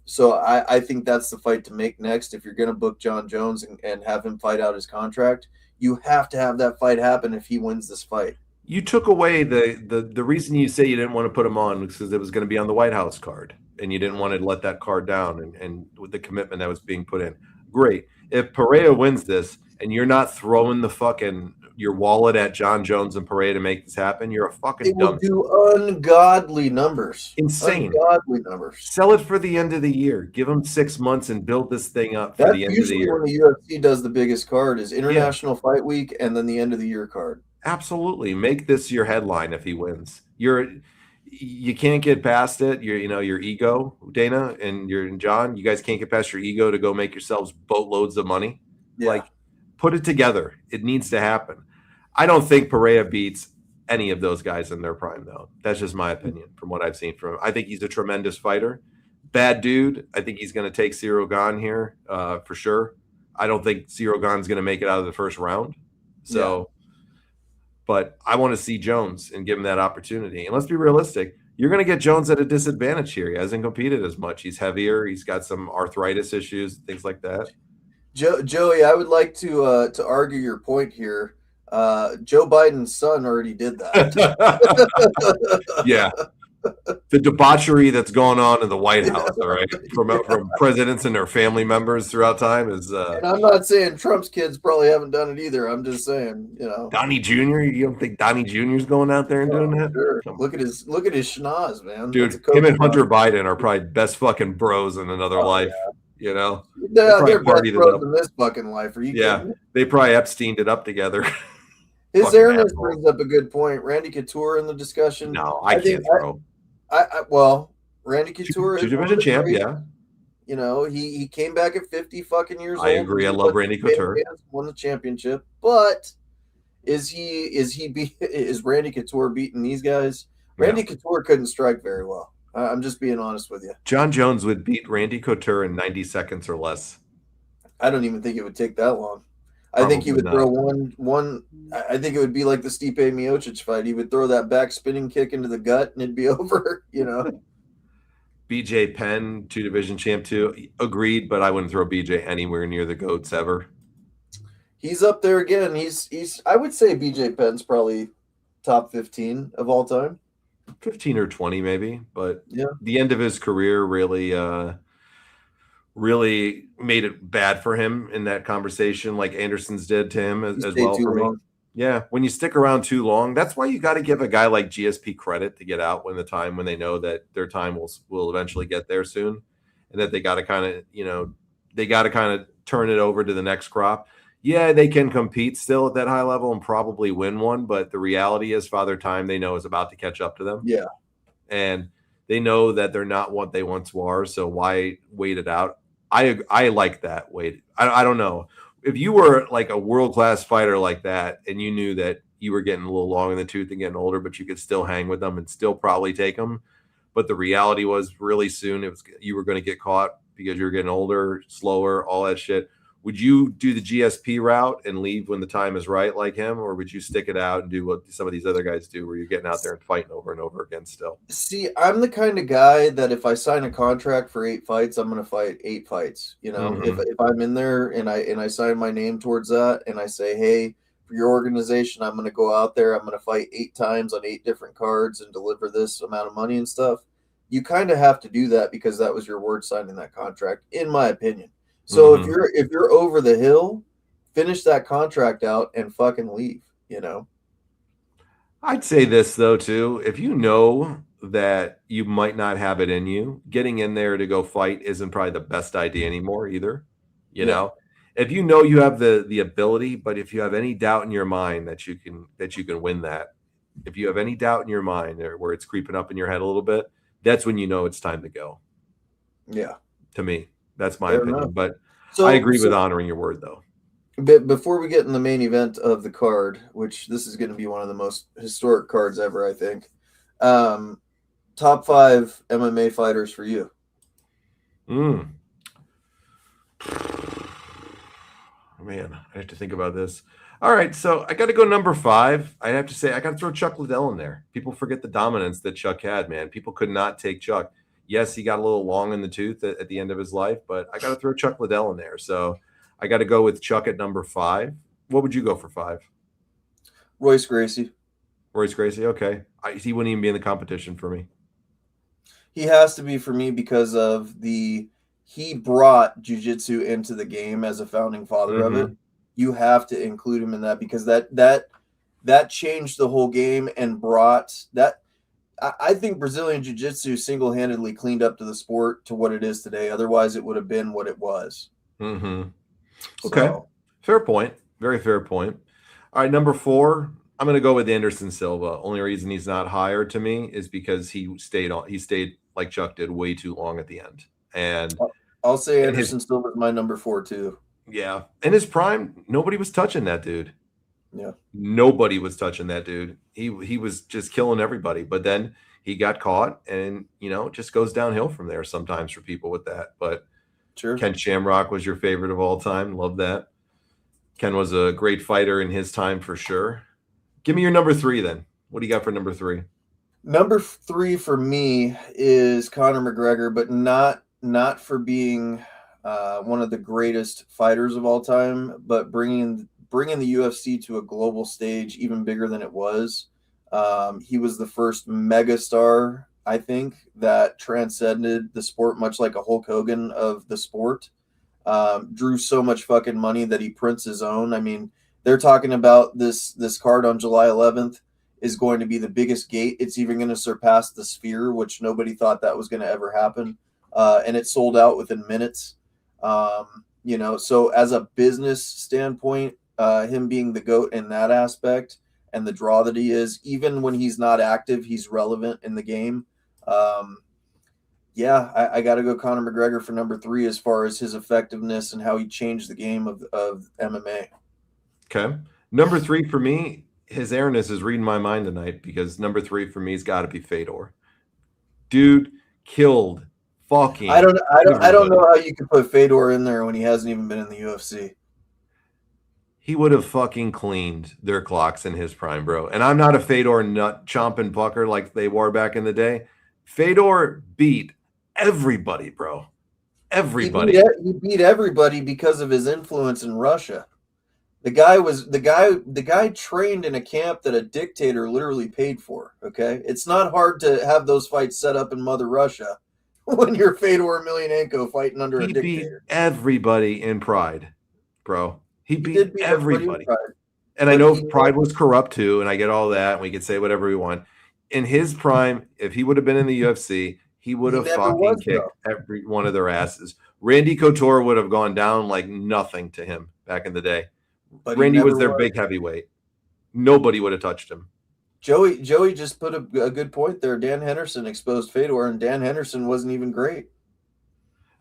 So I think that's the fight to make next. If you're going to book John Jones and have him fight out his contract, you have to have that fight happen if he wins this fight. You took away the reason you say you didn't want to put him on was because it was going to be on the White House card and you didn't want to let that card down and with the commitment that was being put in. Great. If Perea wins this and you're not throwing the fucking your wallet at John Jones and Perea to make this happen, you're a fucking dumb. It will do ungodly numbers. Insane. Ungodly numbers. Sell it for the end of the year. Give them 6 months and build this thing up for the end of the year. When the UFC does the biggest card is International Fight Week and then the end of the year card. Absolutely. Make this your headline if he wins. You can't get past it. Your ego, Dana and John, you guys can't get past your ego to go make yourselves boatloads of money. Yeah. Like, put it together. It needs to happen. I don't think Perea beats any of those guys in their prime, though. That's just my opinion from what I've seen from him. I think he's a tremendous fighter. Bad dude. I think he's going to take Cyril Gane here for sure. I don't think Cyril Gane's going to make it out of the first round. But I want to see Jones and give him that opportunity. And let's be realistic. You're going to get Jones at a disadvantage here. He hasn't competed as much. He's heavier. He's got some arthritis issues, things like that. Joey, I would like to argue your point here. Joe Biden's son already did that. Yeah. the debauchery that's going on in the White House, all right, from presidents and their family members throughout time is. And I'm not saying Trump's kids probably haven't done it either. I'm just saying, Donnie Jr. You don't think Donnie Jr.'s going out there and doing that? Sure. Look at his schnoz, man. Dude, him and Hunter Biden are probably best fucking bros in another life. Yeah. They're best bros in this fucking life. Are you kidding? They probably Epsteined it up together. His airness brings up a good point. Randy Couture in the discussion. No, I can't throw. Well, Randy Couture is two-division champ, yeah. He came back at 50 fucking years old. I agree. I love Randy Couture. Won the championship, but is Randy Couture beating these guys? Randy Couture couldn't strike very well. I'm just being honest with you. John Jones would beat Randy Couture in 90 seconds or less. I don't even think it would take that long. I think he would throw one. I think it would be like the Stipe Miocic fight. He would throw that back spinning kick into the gut, and it'd be over. BJ Penn, two-division champ too. Agreed, but I wouldn't throw BJ anywhere near the GOATs ever. He's up there again. He's. I would say BJ Penn's probably top 15 of all time. 15 or 20 maybe, but yeah, the end of his career really made it bad for him in that conversation, like Anderson's did to him as well for me. Yeah, when you stick around too long, that's why you got to give a guy like GSP credit to get out when they know that their time will eventually get there soon, and that they got to kind of turn it over to the next crop. Yeah, they can compete still at that high level and probably win one, but the reality is Father Time they know is about to catch up to them. Yeah, and they know that they're not what they once were, so why wait it out? I like that. I don't know. If you were like a world-class fighter like that and you knew that you were getting a little long in the tooth and getting older, but you could still hang with them and still probably take them. But the reality was really soon you were going to get caught because you're getting older, slower, all that shit. Would you do the GSP route and leave when the time is right like him, or would you stick it out and do what some of these other guys do where you're getting out there and fighting over and over again still? See, I'm the kind of guy that if I sign a contract for 8 fights, I'm going to fight 8 fights. If I'm in there and I sign my name towards that and I say, hey, for your organization, I'm going to go out there, I'm going to fight 8 times on 8 different cards and deliver this amount of money and stuff. You kind of have to do that because that was your word signing that contract, in my opinion. So if you're over the hill, finish that contract out and fucking leave, I'd say this though too. If you know that you might not have it in you, getting in there to go fight isn't probably the best idea anymore either. You know, if you know you have the ability, but if you have any doubt in your mind that you can win that, if you have any doubt in your mind or where it's creeping up in your head a little bit, that's when you know it's time to go. Yeah. To me. That's my opinion, but I agree with honoring your word, though. Before we get in the main event of the card, which this is going to be one of the most historic cards ever, I think. Top 5 MMA fighters for you. Man, I have to think about this. All right, so I got to go number 5. I have to say I got to throw Chuck Liddell in there. People forget the dominance that Chuck had, man. People could not take Chuck. Yes, he got a little long in the tooth at the end of his life, but I got to throw Chuck Liddell in there. So I got to go with Chuck at number 5. What would you go for 5? Royce Gracie. Royce Gracie, okay. He wouldn't even be in the competition for me. He has to be for me because of he brought jiu-jitsu into the game as a founding father of it. You have to include him in that because that changed the whole game and brought that. I think Brazilian Jiu-Jitsu single-handedly cleaned up to the sport to what it is today. Otherwise, it would have been what it was. Okay. Fair point. Very fair point. All right, number 4, I'm going to go with Anderson Silva. Only reason he's not higher to me is because he stayed like Chuck did way too long at the end. And I'll say Anderson Silva is my number 4 too. Yeah. In his prime, nobody was touching that dude. Yeah. Nobody was touching that dude. He was just killing everybody. But then he got caught and, it just goes downhill from there sometimes for people with that. But sure. Ken Shamrock was your favorite of all time. Love that. Ken was a great fighter in his time for sure. Give me your number 3 then. What do you got for number 3? Number 3 for me is Conor McGregor, but not for being one of the greatest fighters of all time, but bringing the UFC to a global stage even bigger than it was. He was the first megastar I think, that transcended the sport, much like a Hulk Hogan of the sport. Drew so much fucking money that he prints his own. I mean, they're talking about this card on July 11th is going to be the biggest gate. It's even going to surpass the Sphere, which nobody thought that was going to ever happen. And it sold out within minutes. So as a business standpoint, him being the GOAT in that aspect and the draw that he is, even when he's not active, he's relevant in the game. I got to go Conor McGregor for number 3 as far as his effectiveness and how he changed the game of MMA. Okay. Number 3 for me, his airness is reading my mind tonight, because number 3 for me has got to be Fedor. Dude killed fucking. I don't know how you could put Fedor in there when he hasn't even been in the UFC. He would have fucking cleaned their clocks in his prime, bro. And I'm not a Fedor nut chomping pucker like they were back in the day. Fedor beat everybody, bro. Everybody. He beat everybody because of his influence in Russia. The guy trained in a camp that a dictator literally paid for. Okay, it's not hard to have those fights set up in Mother Russia when you're Fedor Emelianenko fighting under a dictator. He beat everybody in Pride, bro. He beat everybody. And I know Pride was corrupt too, and I get all that, and we could say whatever we want. In his prime, if he would have been in the UFC, he would have fucking kicked every one of their asses. Randy Couture would have gone down like nothing to him back in the day. But Randy was their big heavyweight. Nobody would have touched him. Joey just put a good point there. Dan Henderson exposed Fedor, and Dan Henderson wasn't even great.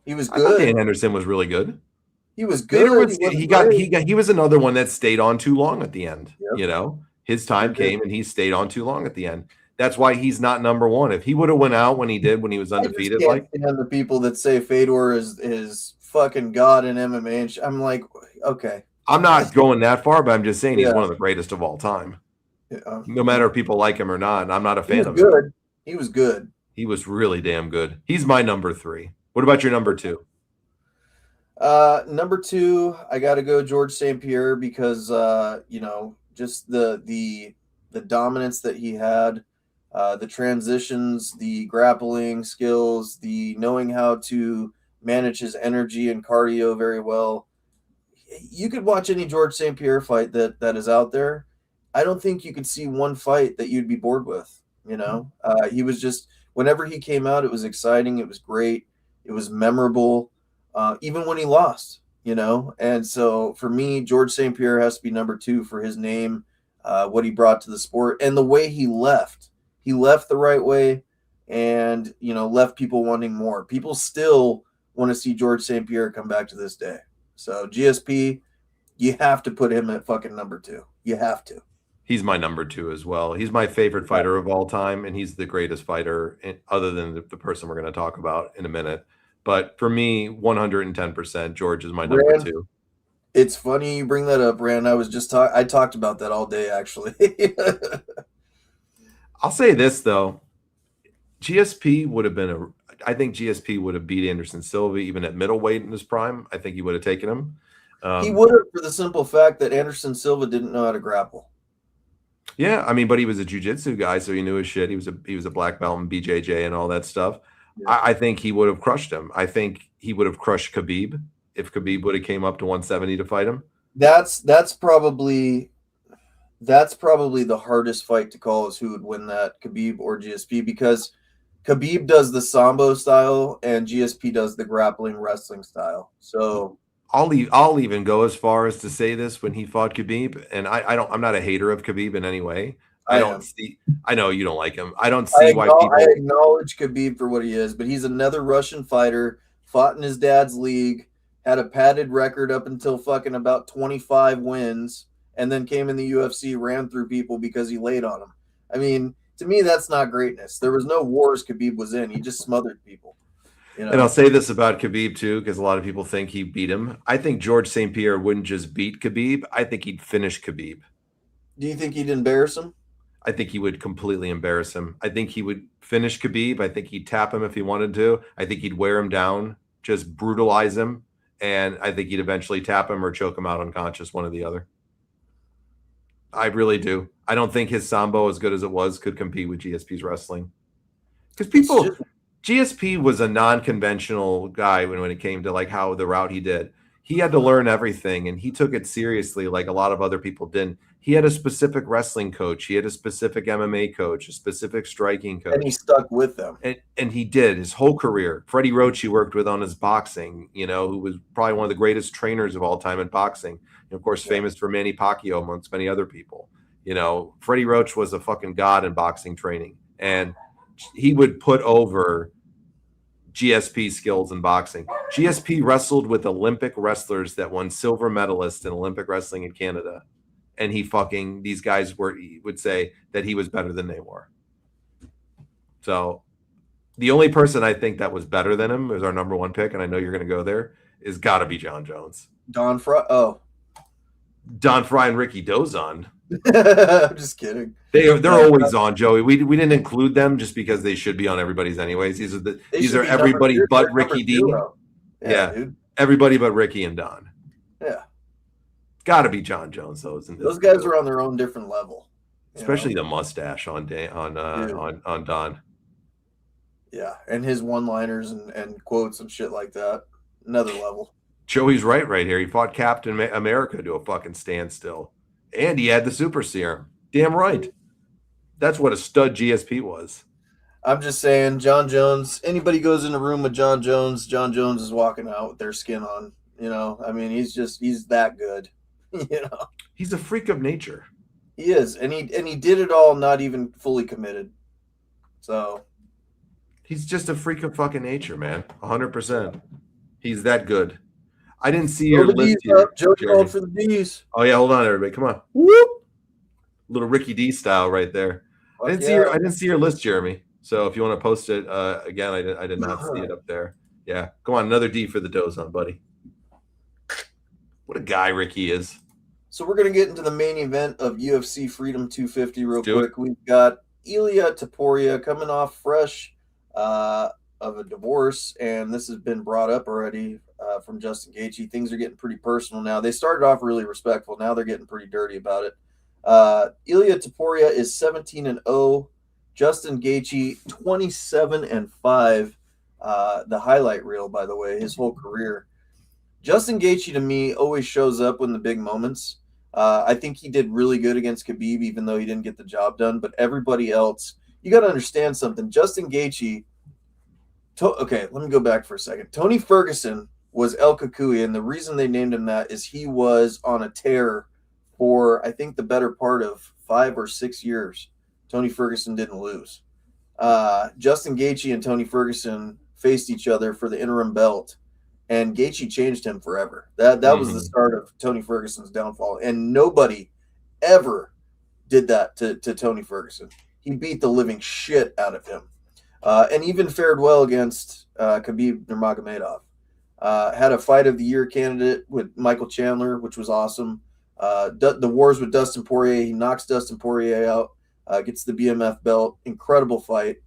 He was good. Dan Henderson was really good. He was good. He was another one that stayed on too long at the end. Yep. His time came and he stayed on too long at the end. That's why he's not number 1. If he would have went out when he did, when he was undefeated, I just can't stand the people that say Fedor is fucking god in MMA. And I'm like, okay. I'm not going that far, but I'm just saying he's one of the greatest of all time. Yeah. No matter if people like him or not. I'm not a fan of him. He was good. He was really damn good. He's my number 3. What about your number 2? Number 2, I got to go George St. Pierre because, just the dominance that he had, the transitions, the grappling skills, the knowing how to manage his energy and cardio very well. You could watch any George St. Pierre fight that is out there. I don't think you could see one fight that you'd be bored with. He was just, whenever he came out, it was exciting. It was great. It was memorable. Even when he lost, and so for me, George St. Pierre has to be number 2 for his name, what he brought to the sport, and the way he left the right way, and left people wanting more. People still want to see George St. Pierre come back to this day. So GSP, you have to put him at fucking number 2. You have to. He's my number 2 as well. He's my favorite fighter of all time, and he's the greatest fighter other than the person we're going to talk about in a minute. But for me, 110%, George is my number 2. It's funny you bring that up, Rand. I talked about that all day, actually. I'll say this, though. GSP would have been I think GSP would have beat Anderson Silva even at middleweight in his prime. I think he would have taken him. He would have, for the simple fact that Anderson Silva didn't know how to grapple. Yeah, I mean, but he was a jiu-jitsu guy, so he knew his shit. He was a black belt in BJJ and all that stuff. Yeah. I think he would have crushed him. I think he would have crushed Khabib if Khabib would have came up to 170 to fight him. That's probably the hardest fight to call, is who would win that, Khabib or GSP, because Khabib does the Sambo style and GSP does the grappling wrestling style. So I'll even go as far as to say this: when he fought Khabib, and I'm not a hater of Khabib in any way. I know you don't like him. I don't see why people. I acknowledge Khabib for what he is, but he's another Russian fighter, fought in his dad's league, had a padded record up until fucking about 25 wins, and then came in the UFC, ran through people because he laid on them. I mean, to me, that's not greatness. There was no wars Khabib was in. He just smothered people. And I'll say this about Khabib, too, because a lot of people think he beat him. I think George St. Pierre wouldn't just beat Khabib. I think he'd finish Khabib. Do you think he'd embarrass him? I think he would completely embarrass him. I think he would finish Khabib. I think he'd tap him if he wanted to. I think he'd wear him down, just brutalize him. And I think he'd eventually tap him or choke him out unconscious, one or the other. I really do. I don't think his Sambo, as good as it was, could compete with GSP's wrestling. Because people, GSP was a non-conventional guy when it came to like how the route he did. He had to learn everything, and he took it seriously like a lot of other people didn't. He had a specific wrestling coach. He had a specific MMA coach, a specific striking coach. And he stuck with them. And he did his whole career. Freddie Roach, he worked with on his boxing, who was probably one of the greatest trainers of all time in boxing. And of course, famous for Manny Pacquiao amongst many other people. Freddie Roach was a fucking god in boxing training. And he would put over GSP skills in boxing. GSP wrestled with Olympic wrestlers that won silver medalists in Olympic wrestling in Canada. And these guys would say that he was better than they were. So the only person I think that was better than him is our number one pick, and I know you're going to go there, is got to be John Jones. Don Fry and Ricky Dozon. I'm just kidding. They're always on, Joey. We didn't include them just because they should be on everybody's anyways. These are everybody but Ricky D. Yeah, dude. Everybody but Ricky and Don. Yeah, got to be John Jones. Those guys are on their own different level. Especially the mustache on Don. Yeah, and his one-liners and quotes and shit like that. Another level. Joey's right here. He fought Captain America to a fucking standstill. And he had the super serum. Damn right. That's what a stud GSP was. I'm just saying, John Jones, anybody goes in a room with John Jones is walking out with their skin on. He's that good. He's a freak of nature. He is. And he did it all not even fully committed. So he's just a freak of fucking nature, man. 100%. He's that good. I didn't see your list here. Joe called for the D's. Oh yeah, hold on, everybody. Come on. Whoop. Little Ricky D style right there. I didn't see your list, Jeremy. So if you want to post it again, I did not see it up there. Yeah. Come on, another D for the Dozon, buddy. What a guy Ricky is. So we're gonna get into the main event of UFC Freedom 250 real quick. We've got Ilia Topuria coming off fresh of a divorce, and this has been brought up already from Justin Gaethje. Things are getting pretty personal now. They started off really respectful. Now they're getting pretty dirty about it. Ilia Topuria is 17-0. Justin Gaethje 27-5. The highlight reel, by the way, his whole career. Justin Gaethje to me always shows up in the big moments. I think he did really good against Khabib, even though he didn't get the job done. But everybody else, you got to understand something. Justin Gaethje. Okay, let me go back for a second. Tony Ferguson was El Cucuy, and the reason they named him that is he was on a tear for, I think, the better part of 5 or 6 years. Tony Ferguson didn't lose. Justin Gaethje and Tony Ferguson faced each other for the interim belt, and Gaethje changed him forever. That was the start of Tony Ferguson's downfall, and nobody ever did that to Tony Ferguson. He beat the living shit out of him. And even fared well against Khabib Nurmagomedov. Had a fight of the year candidate with Michael Chandler, which was awesome. The wars with Dustin Poirier, he knocks Dustin Poirier out, gets the BMF belt. Incredible fight.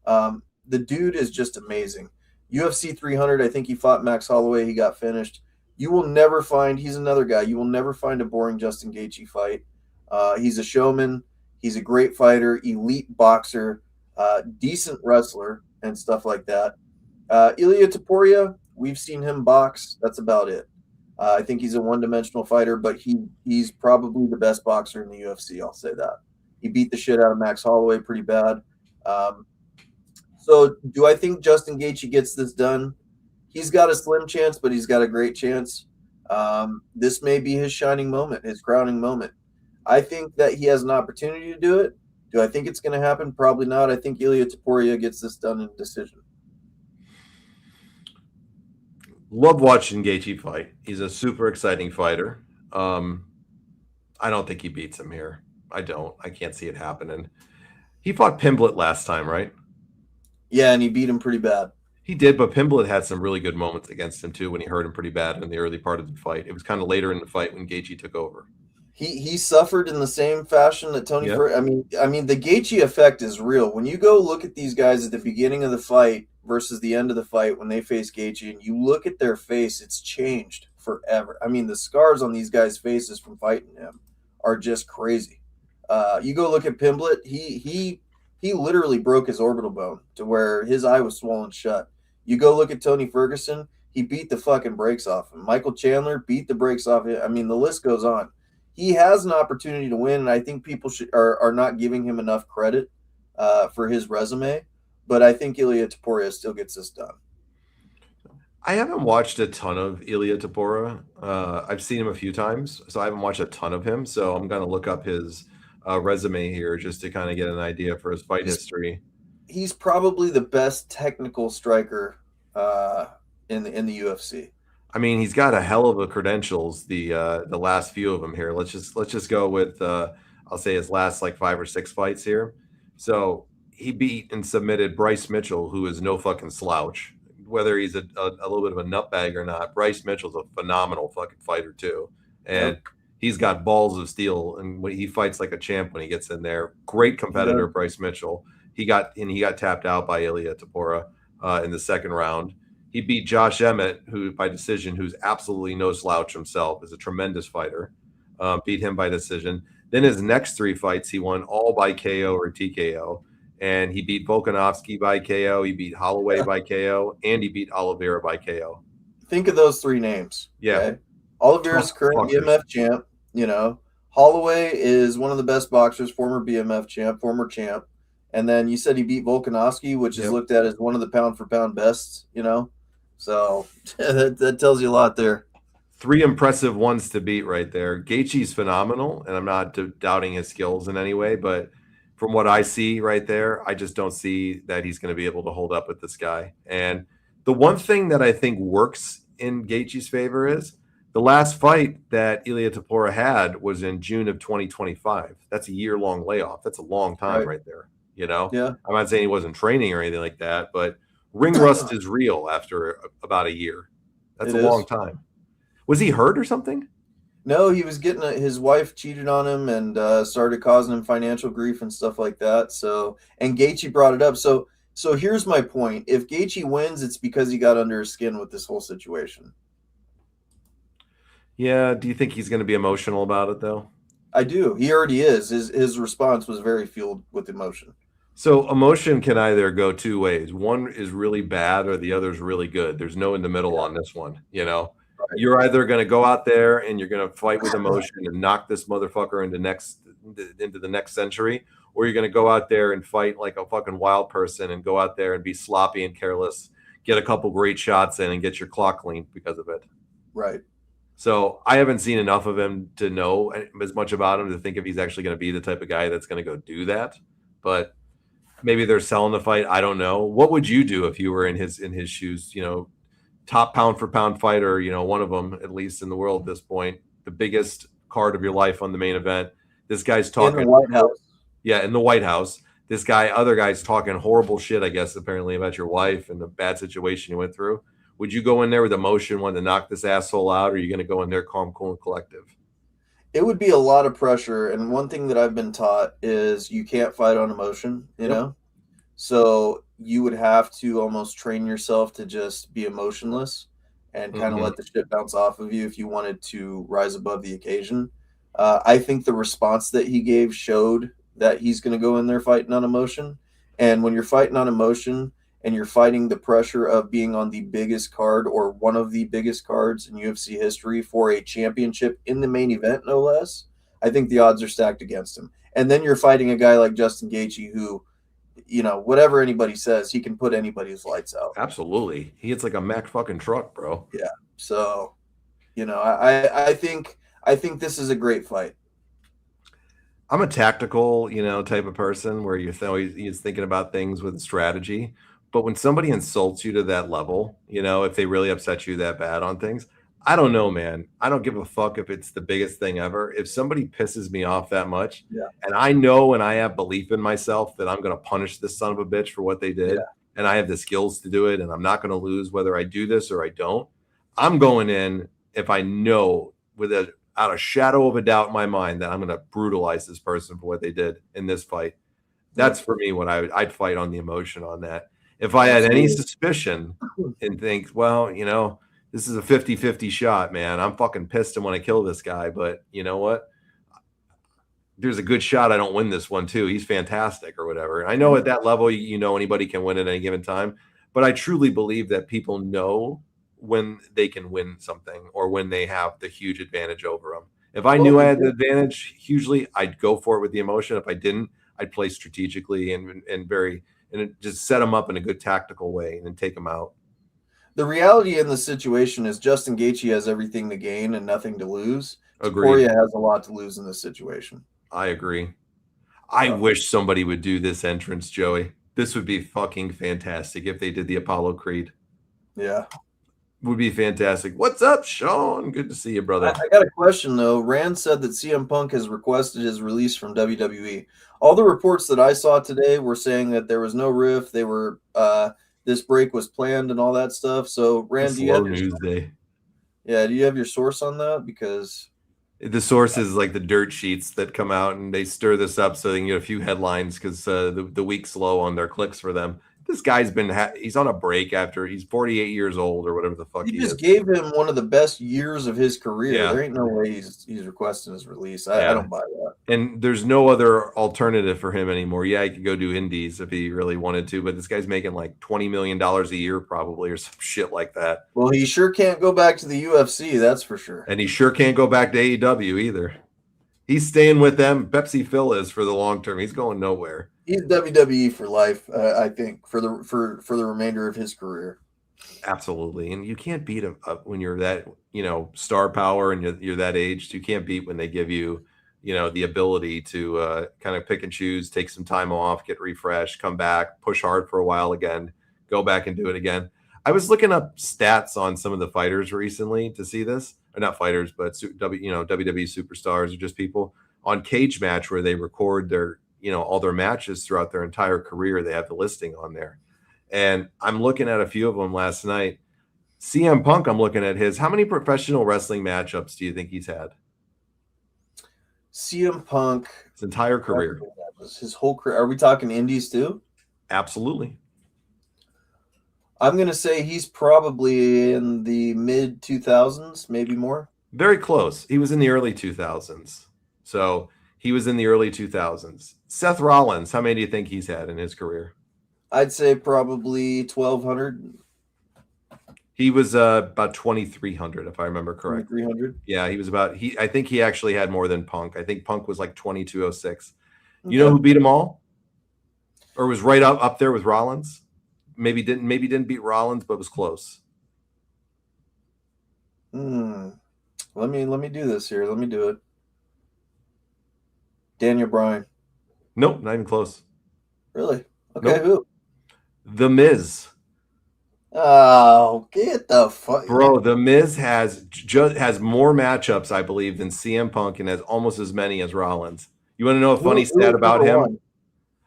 The dude is just amazing. UFC 300, I think he fought Max Holloway. He got finished. You will never find, he's another guy, you will never find a boring Justin Gaethje fight. He's a showman. He's a great fighter, elite boxer. Decent wrestler and stuff like that. Ilia Topuria, we've seen him box. That's about it. I think he's a one-dimensional fighter, but he's probably the best boxer in the UFC. I'll say that. He beat the shit out of Max Holloway pretty bad. So do I think Justin Gaethje gets this done? He's got a slim chance, but he's got a great chance. This may be his shining moment, his crowning moment. I think that he has an opportunity to do it. Do I think it's going to happen? Probably not. I think Ilia Topuria gets this done in a decision. Love watching Gaethje fight. He's a super exciting fighter. I don't think he beats him here. I don't. I can't see it happening. He fought Pimblett last time, right? Yeah, and he beat him pretty bad. He did, but Pimblett had some really good moments against him, too, when he hurt him pretty bad in the early part of the fight. It was kind of later in the fight when Gaethje took over. He suffered in the same fashion that Tony. Yep. I mean, the Gaethje effect is real. When you go look at these guys at the beginning of the fight versus the end of the fight when they face Gaethje, and you look at their face, it's changed forever. I mean, the scars on these guys' faces from fighting him are just crazy. You go look at Pimblett. He he literally broke his orbital bone to where his eye was swollen shut. You go look at Tony Ferguson, he beat the fucking brakes off him. Michael Chandler beat the brakes off him. I mean, the list goes on. He has an opportunity to win, and I think people are not giving him enough credit for his resume. But I think Ilya Taporia still gets this done. I haven't watched a ton of Ilya Tapora. I've seen him a few times, so I haven't watched a ton of him. So I'm going to look up his resume here just to kind of get an idea for his fight history. He's probably the best technical striker in the UFC. I mean, he's got a hell of a credentials. The last few of them here. Let's just go with I'll say his last like 5 or 6 fights here. So he beat and submitted Bryce Mitchell, who is no fucking slouch. Whether he's a little bit of a nutbag or not, Bryce Mitchell's a phenomenal fucking fighter too, and he's got balls of steel. And when he fights like a champ when he gets in there, great competitor, Bryce Mitchell. He got tapped out by Ilya Tapora in the second round. He beat Josh Emmett, who by decision, who's absolutely no slouch himself, is a tremendous fighter. Beat him by decision. Then his next 3 fights, he won all by KO or TKO. And he beat Volkanovski by KO, he beat Holloway by KO, and he beat Oliveira by KO. Think of those 3 names. Yeah. Okay? Oliveira's current BMF champ. You know, Holloway is one of the best boxers, former BMF champ, former champ. And then you said he beat Volkanovski, which is looked at as one of the pound-for-pound bests, you know. So that tells you a lot there. 3 impressive ones to beat right there. Gaethje's phenomenal, and I'm not doubting his skills in any way, but from what I see right there, I just don't see that he's going to be able to hold up with this guy. And the one thing that I think works in Gaethje's favor is the last fight that Ilya Tapora had was in June of 2025. That's a year-long layoff. That's a long time right there, you know? Yeah. I'm not saying he wasn't training or anything like that, but ring rust is real after about a year. That's a long time. Was he hurt or something? No, he was getting his wife cheated on him and started causing him financial grief and stuff like that. So, and Gaethje brought it up. So here's my point. If Gaethje wins, it's because he got under his skin with this whole situation. Yeah. Do you think he's going to be emotional about it though? I do. He already is. His response was very fueled with emotion. So emotion can either go 2 ways. One is really bad or the other is really good. There's no in the middle on this one, you know? Right. You're either going to go out there and you're going to fight with emotion and knock this motherfucker into the next century, or you're going to go out there and fight like a fucking wild person and go out there and be sloppy and careless, get a couple great shots in and get your clock cleaned because of it. Right. So I haven't seen enough of him to know as much about him to think if he's actually going to be the type of guy that's going to go do that. But maybe they're selling the fight. I don't know. What would you do if you were in his shoes? You know, top pound for pound fighter, you know, one of them at least in the world at this point, the biggest card of your life on the main event. This guy's talking in the White House. Yeah, in the White House. This other guy's talking horrible shit, I guess, apparently about your wife and the bad situation you went through. Would you go in there with emotion, wanting to knock this asshole out, or are you going to go in there calm, cool, and collective? It would be a lot of pressure, and one thing that I've been taught is you can't fight on emotion, you know? So you would have to almost train yourself to just be emotionless and kind of let the shit bounce off of you if you wanted to rise above the occasion. I think the response that he gave showed that he's going to go in there fighting on emotion. And when you're fighting on emotion and you're fighting the pressure of being on the biggest card or one of the biggest cards in UFC history for a championship in the main event, no less, I think the odds are stacked against him. And then you're fighting a guy like Justin Gaethje who, you know, whatever anybody says, he can put anybody's lights out. Absolutely. He hits like a Mack fucking truck, bro. Yeah. So, you know, I think this is a great fight. I'm a tactical, you know, type of person where you're always thinking about things with strategy. But when somebody insults you to that level, you know, if they really upset you that bad on things, I don't know, man. I don't give a fuck if it's the biggest thing ever. If somebody pisses me off that much, and I know and I have belief in myself that I'm going to punish this son of a bitch for what they did, and I have the skills to do it, and I'm not going to lose whether I do this or I don't, I'm going in if I know out of shadow of a doubt in my mind that I'm going to brutalize this person for what they did in this fight. That's for me what I'd fight on the emotion on that. If I had any suspicion and think, well, you know, this is a 50-50 shot, man. I'm fucking pissed and want to kill this guy. But you know what? there's a good shot I don't win this one too. He's fantastic or whatever. I know at that level, anybody can win at any given time, but I truly believe that people know when they can win something or when they have the huge advantage over them. If I knew I had the advantage hugely, I'd go for it with the emotion. If I didn't, I'd play strategically and just set them up in a good tactical way and then take them out. The reality in the situation is Justin Gaethje has everything to gain and nothing to lose. Agreed. Topuria has a lot to lose in this situation. I agree. I wish somebody would do this entrance, Joey. This would be fucking fantastic if they did the Apollo Creed. Yeah. Would be fantastic. What's up, Sean? Good to see you, brother. I got a question, though. Rand said that CM Punk has requested his release from WWE. All the reports that I saw today were saying that there was no rift. They were this break was planned and all that stuff. So, Rand, do you have news day? Yeah, do you have your source on that? Because the source is like the dirt sheets that come out and they stir this up so they can get a few headlines because the week's low on their clicks for them. This guy's he's on a break after he's 48 years old or whatever the fuck he just gave him one of the best years of his career. Yeah. There ain't no way he's requesting his release. I don't buy that. And there's no other alternative for him anymore. Yeah, he could go do indies if he really wanted to, but this guy's making like $20 million a year probably or some shit like that. Well, he sure can't go back to the UFC, that's for sure. And he sure can't go back to AEW either. He's staying with them. Pepsi Phil is for the long term. He's going nowhere. He's WWE for life, I think, for the remainder of his career. Absolutely, and you can't beat him up when you're that star power and you're that aged. You can't beat when they give you the ability to kind of pick and choose, take some time off, get refreshed, come back, push hard for a while again, go back and do it again. I was looking up stats on some of the fighters recently to see this, or not fighters, but WWE superstars or just people on Cage Match where they record their all their matches throughout their entire career. They have the listing on there. And I'm looking at a few of them last night. CM Punk, I'm looking at his. How many professional wrestling matchups do you think he's had? CM Punk. His entire career. His whole career. Are we talking indies too? Absolutely. I'm going to say he's probably in the mid 2000s, maybe more. Very close. He was in the early 2000s. So he was in the early 2000s. Seth Rollins, how many do you think he's had in his career? I'd say probably 1,200. He was about 2,300, if I remember correctly. 2,300? Yeah, he was I think he actually had more than Punk. I think Punk was like 2,206. Okay. You know who beat them all? Or was right up there with Rollins? Maybe didn't beat Rollins, but was close. Let me do this here. Let me do it. Daniel Bryan. Nope, not even close. Really? Okay, nope. Who? The Miz. Oh, get the fuck, bro! The Miz has more matchups, I believe, than CM Punk, and has almost as many as Rollins. You want to know a funny stat about him? One?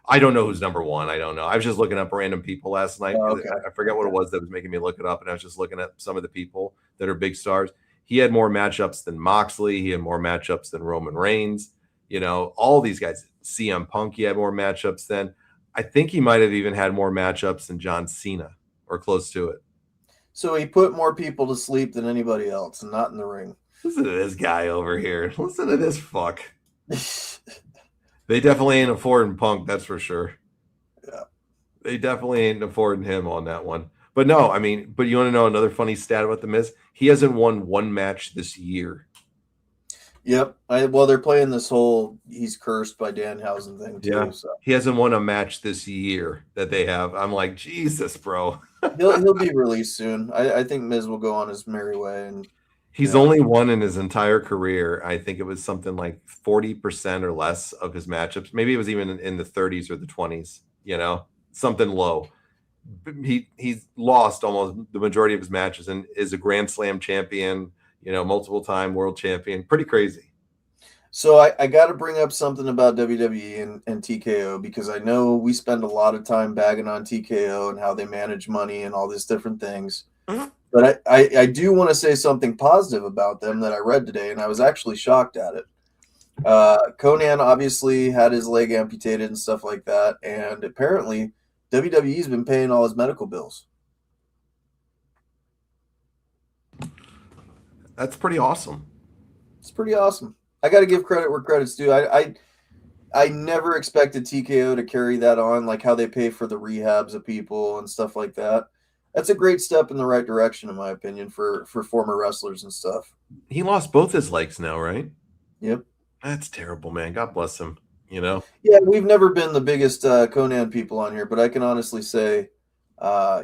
I don't know who's number one. I don't know. I was just looking up random people last night. Oh, okay. I forget what it was that was making me look it up, and I was just looking at some of the people that are big stars. He had more matchups than Moxley. He had more matchups than Roman Reigns. All these guys. CM Punk, he had more matchups than. I think he might have even had more matchups than John Cena or close to it. So he put more people to sleep than anybody else and not in the ring. Listen to this guy over here. Listen to this fuck. They definitely ain't affording Punk, that's for sure. Yeah. They definitely ain't affording him on that one. But no, I mean, but you want to know another funny stat about The Miz? He hasn't won one match this year. Yep. Well, they're playing this whole he's cursed by Danhausen thing too. Yeah. So. He hasn't won a match this year that they have. I'm like, Jesus, bro. he'll be released soon. I think Miz will go on his merry way. And he's only won in his entire career. I think it was something like 40% or less of his matchups. Maybe it was even in the 30s or the 20s, something low. He's lost almost the majority of his matches and is a Grand Slam champion, multiple time world champion. Pretty crazy. So I got to bring up something about WWE and TKO because I know we spend a lot of time bagging on TKO and how they manage money and all these different things. Mm-hmm. But I do want to say something positive about them that I read today, and I was actually shocked at it. Conan obviously had his leg amputated and stuff like that, and apparently WWE's been paying all his medical bills. That's pretty awesome. It's pretty awesome. I got to give credit where credit's due. I never expected TKO to carry that on, like how they pay for the rehabs of people and stuff like that. That's a great step in the right direction, in my opinion, for former wrestlers and stuff. He lost both his legs now, right? Yep. That's terrible, man. God bless him. You know? Yeah, we've never been the biggest Conan people on here, but I can honestly say, I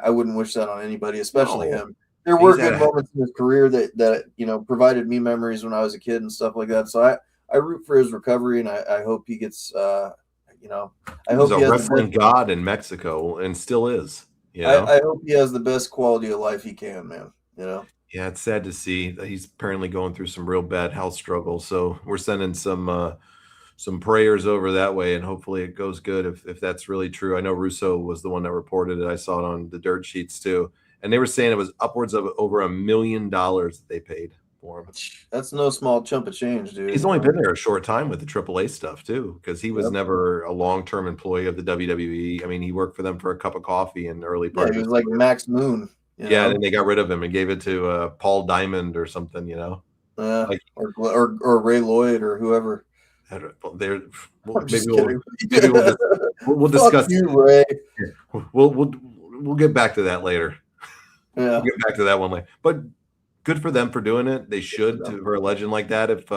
wouldn't wish that on anybody, especially No. him. There were He's had good a- moments in his career that provided me memories when I was a kid and stuff like that. So I root for his recovery, and I hope he gets, I He hope was a he has wrestling god in Mexico and still is. You know? I hope he has the best quality of life he can, man. You know? Yeah, it's sad to see that he's apparently going through some real bad health struggles. So we're sending some prayers over that way, and hopefully it goes good if that's really true. I know Russo was the one that reported it. I saw it on the dirt sheets too, and they were saying it was upwards of over $1 million that they paid for him. That's no small chump of change, dude. He's only been there a short time with the AAA stuff too, because he was Yep. never a long-term employee of the WWE. I mean, he worked for them for a cup of coffee in the early part. Yeah, he was like Max Moon. Yeah, and then they got rid of him and gave it to Paul Diamond or something, you know. Like, or Ray Lloyd or whoever. There, I'm just maybe kidding. we'll Fuck discuss. you, Ray. We'll get back to that later. Yeah. We'll get back to that one later. But good for them for doing it. They should for a legend like that. If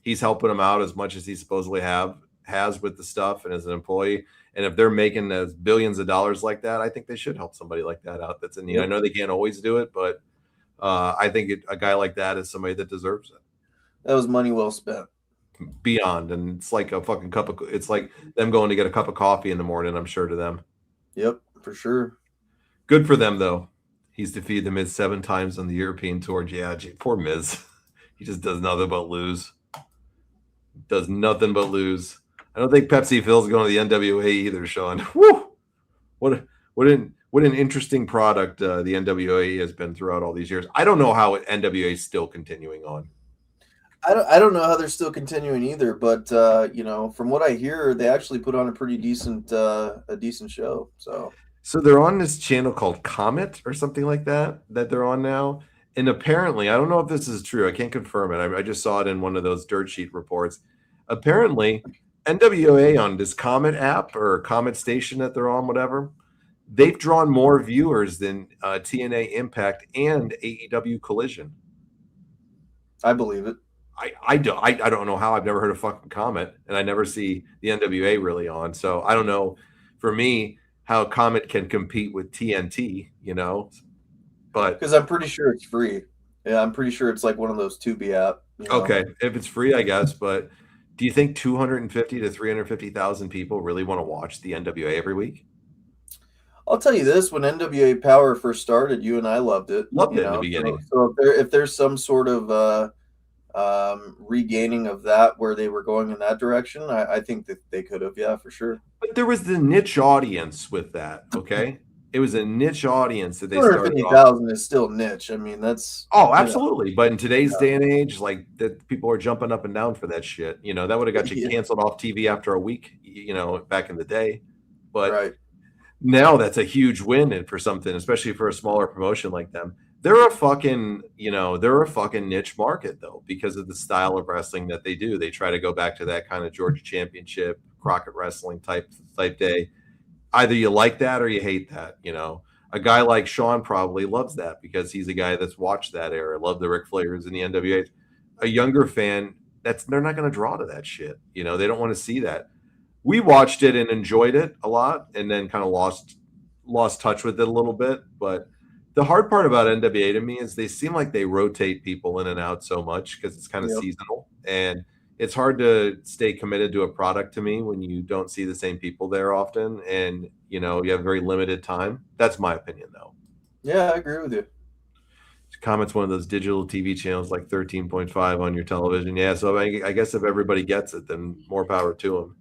he's helping them out as much as he supposedly has with the stuff and as an employee, and if they're making as billions of dollars like that, I think they should help somebody like that out. That's in need. Yep. I know they can't always do it, but I think a guy like that is somebody that deserves it. That was money well spent. Beyond, and it's like a fucking it's like them going to get a cup of coffee in the morning, I'm sure, to them. Yep, for sure. Good for them though. He's defeated the Miz 7 times on the European tour. Yeah, poor Miz. He just does nothing but lose. Does nothing but lose. I don't think Pepsi Phil's going to the NWA either, Sean. Woo! What an interesting product the NWA has been throughout all these years. I don't know how NWA is still continuing on. I don't know how they're still continuing either, but from what I hear, they actually put on a pretty decent show. So they're on this channel called Comet or something like that they're on now. And apparently, I don't know if this is true. I can't confirm it. I just saw it in one of those dirt sheet reports. Apparently, NWA on this Comet app or Comet station that they're on, whatever, they've drawn more viewers than TNA Impact and AEW Collision. I believe it. I don't know how. I've never heard of fucking Comet, and I never see the NWA really on. So I don't know, for me, how Comet can compete with TNT, you know. But because I'm pretty sure it's free. Yeah, I'm pretty sure it's like one of those Tubi app. Okay, if it's free, I guess. But do you think 250 to 350,000 people really want to watch the NWA every week? I'll tell you this: when NWA Power first started, you and I loved it. Loved it in the beginning. So if there's some sort of regaining of that where they were going in that direction, I think that they could have, yeah, for sure. But there was the niche audience with that. Okay, it was a niche audience that they started. 250,000 is still niche. I mean, that's absolutely. But in today's day and age, like that, people are jumping up and down for that shit. You know, that would have got you canceled off TV after a week. You know, back in the day, but now that's a huge win for something, especially for a smaller promotion like them. They're a fucking niche market though, because of the style of wrestling that they do. They try to go back to that kind of Georgia Championship, Crockett wrestling type day. Either you like that or you hate that. You know, a guy like Sean probably loves that because he's a guy that's watched that era, loved the Ric Flairs and the NWA. A younger fan, they're not going to draw to that shit. You know, they don't want to see that. We watched it and enjoyed it a lot, and then kind of lost touch with it a little bit, but. The hard part about NWA to me is they seem like they rotate people in and out so much because it's kind of seasonal, and it's hard to stay committed to a product to me when you don't see the same people there often, and you know you have very limited time. That's my opinion, though. Yeah, I agree with you. Comet's one of those digital TV channels like 13.5 on your television. Yeah, so I guess if everybody gets it, then more power to them.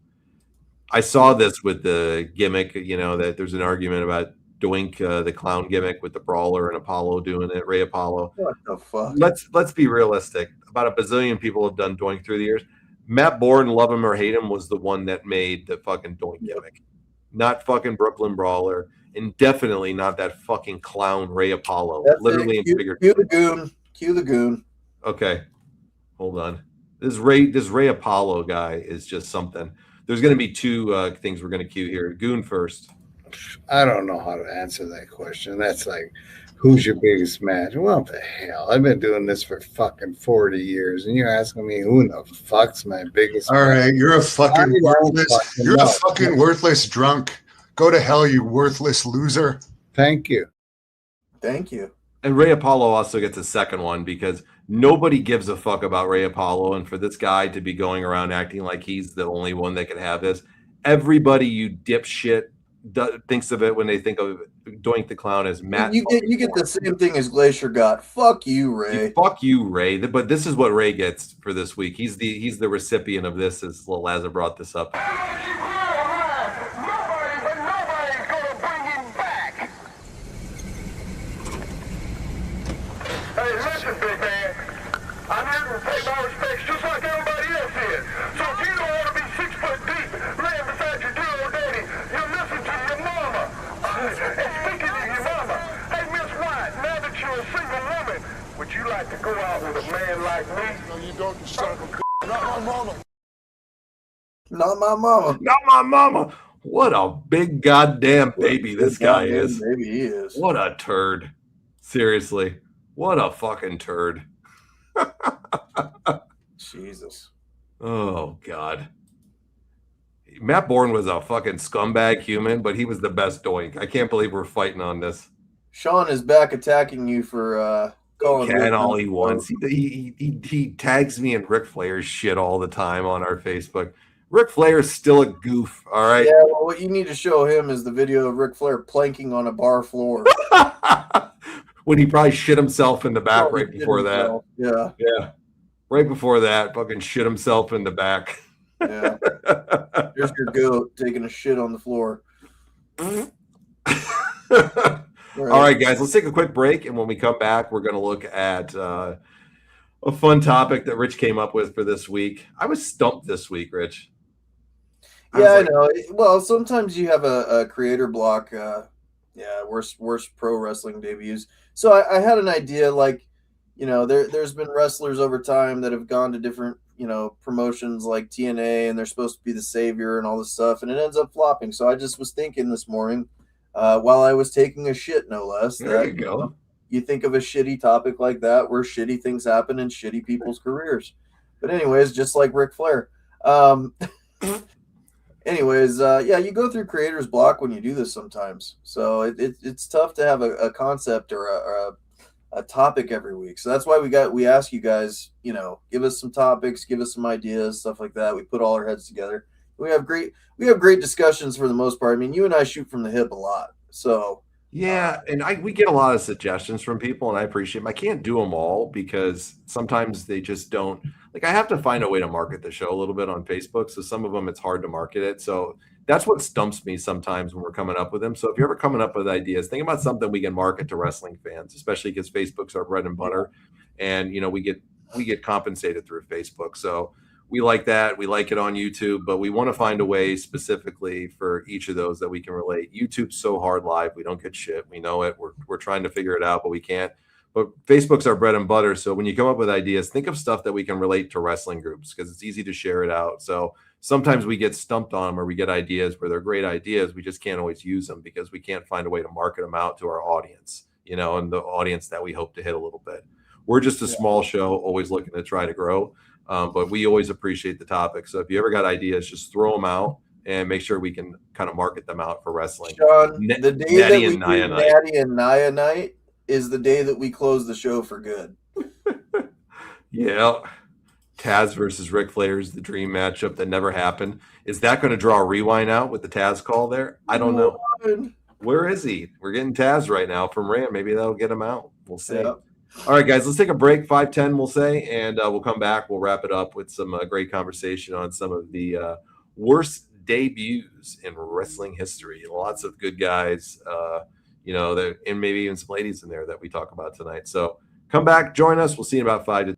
I saw this with the gimmick, you know, that there's an argument about Doink, the clown gimmick with the brawler and Apollo doing it, Ray Apollo. What the fuck? Let's be realistic. About a bazillion people have done Doink through the years. Matt Bourne, love him or hate him, was the one that made the fucking Doink gimmick. Not fucking Brooklyn Brawler, and definitely not that fucking clown Ray Apollo. That's literally it. in figure. Cue the goon. Cue the goon. Okay. Hold on. This Ray Apollo guy is just something. There's going to be two things we're going to cue here. Goon first. I don't know how to answer that question. That's like, who's your biggest match? What the hell? I've been doing this for fucking 40 years, and you're asking me who in the fuck's my biggest All match? right, you're a fucking worthless. fucking You're know. a fucking worthless drunk. Go to hell, you worthless loser. Thank you. Thank you. And Ray Apollo also gets a second one because nobody gives a fuck about Ray Apollo. And for this guy to be going around acting like he's the only one that can have this, everybody, you dipshit, thinks of it when they think of Doink the Clown as Matt. You get the same thing as Glacier got. Fuck you, Ray. Fuck you, Ray. But this is what Ray gets for this week. He's the recipient of this, as Lil Lazar brought this up. Hey, listen, big man. I'm here to pay my respects just like everybody else is. So if you don't want to be 6 foot deep, laying beside your dear old daddy, you'll listen to your mama. And speaking of your mama, hey, Miss White, now that you're a single woman, would you like to go out with a man like me? No, you don't, you son of a bitch. Not my mama. Not my mama. Not my mama. What a big goddamn baby this guy is. Maybe he is. What a turd. Seriously. What a fucking turd. Jesus. Oh, God. Matt Bourne was a fucking scumbag human, but he was the best Doink. I can't believe we're fighting on this. Sean is back attacking you for calling. He can all he wants. He tags me in Ric Flair's shit all the time on our Facebook. Ric Flair's still a goof, all right? Yeah, well, what you need to show him is the video of Ric Flair planking on a bar floor. When he probably shit himself in the back right before that. Yeah. Yeah. Right before that, fucking shit himself in the back. Yeah. There's your goat taking a shit on the floor. All right, guys, let's take a quick break. And when we come back, we're going to look at a fun topic that Rich came up with for this week. I was stumped this week, Rich. I know. Well, sometimes you have a creator block. Worst pro wrestling debuts. So I had an idea, like, there's been wrestlers over time that have gone to different, promotions like TNA, and they're supposed to be the savior and all this stuff, and it ends up flopping. So I just was thinking this morning, while I was taking a shit, no less. There you go. You think of a shitty topic like that where shitty things happen in shitty people's careers. But anyways, just like Ric Flair. You go through creator's block when you do this sometimes. So it's tough to have a concept or a topic every week. So that's why we ask you guys, give us some topics, give us some ideas, stuff like that. We put all our heads together. We have great discussions for the most part. I mean, you and I shoot from the hip a lot. So yeah, and we get a lot of suggestions from people, and I appreciate them. I can't do them all because sometimes they just don't. Like, I have to find a way to market the show a little bit on Facebook. So some of them, it's hard to market it. So that's what stumps me sometimes when we're coming up with them. So if you're ever coming up with ideas, think about something we can market to wrestling fans, especially because Facebook's our bread and butter, and we get compensated through Facebook. So we like that. We like it on YouTube, but we want to find a way specifically for each of those that we can relate. YouTube's so hard live. We don't get shit. We know it. We're trying to figure it out, but we can't. But Facebook's our bread and butter. So when you come up with ideas, think of stuff that we can relate to wrestling groups because it's easy to share it out. So sometimes we get stumped on them or we get ideas where they're great ideas. We just can't always use them because we can't find a way to market them out to our audience, and the audience that we hope to hit a little bit. We're just a small show, always looking to try to grow. But we always appreciate the topic. So if you ever got ideas, just throw them out and make sure we can kind of market them out for wrestling. Sean, the day that we do Natty and Nia night is the day that we close the show for good. Yeah. Taz versus Ric Flair is the dream matchup that never happened. Is that going to draw a rewind out with the Taz call there? I don't know. Where is he? We're getting Taz right now from Ram. Maybe that'll get him out. We'll see. Yeah. All right, guys, let's take a break, 5:10, we'll say, and we'll come back. We'll wrap it up with some great conversation on some of the worst debuts in wrestling history. Lots of good guys, and maybe even some ladies in there that we talk about tonight. So come back, join us. We'll see you in about 5 to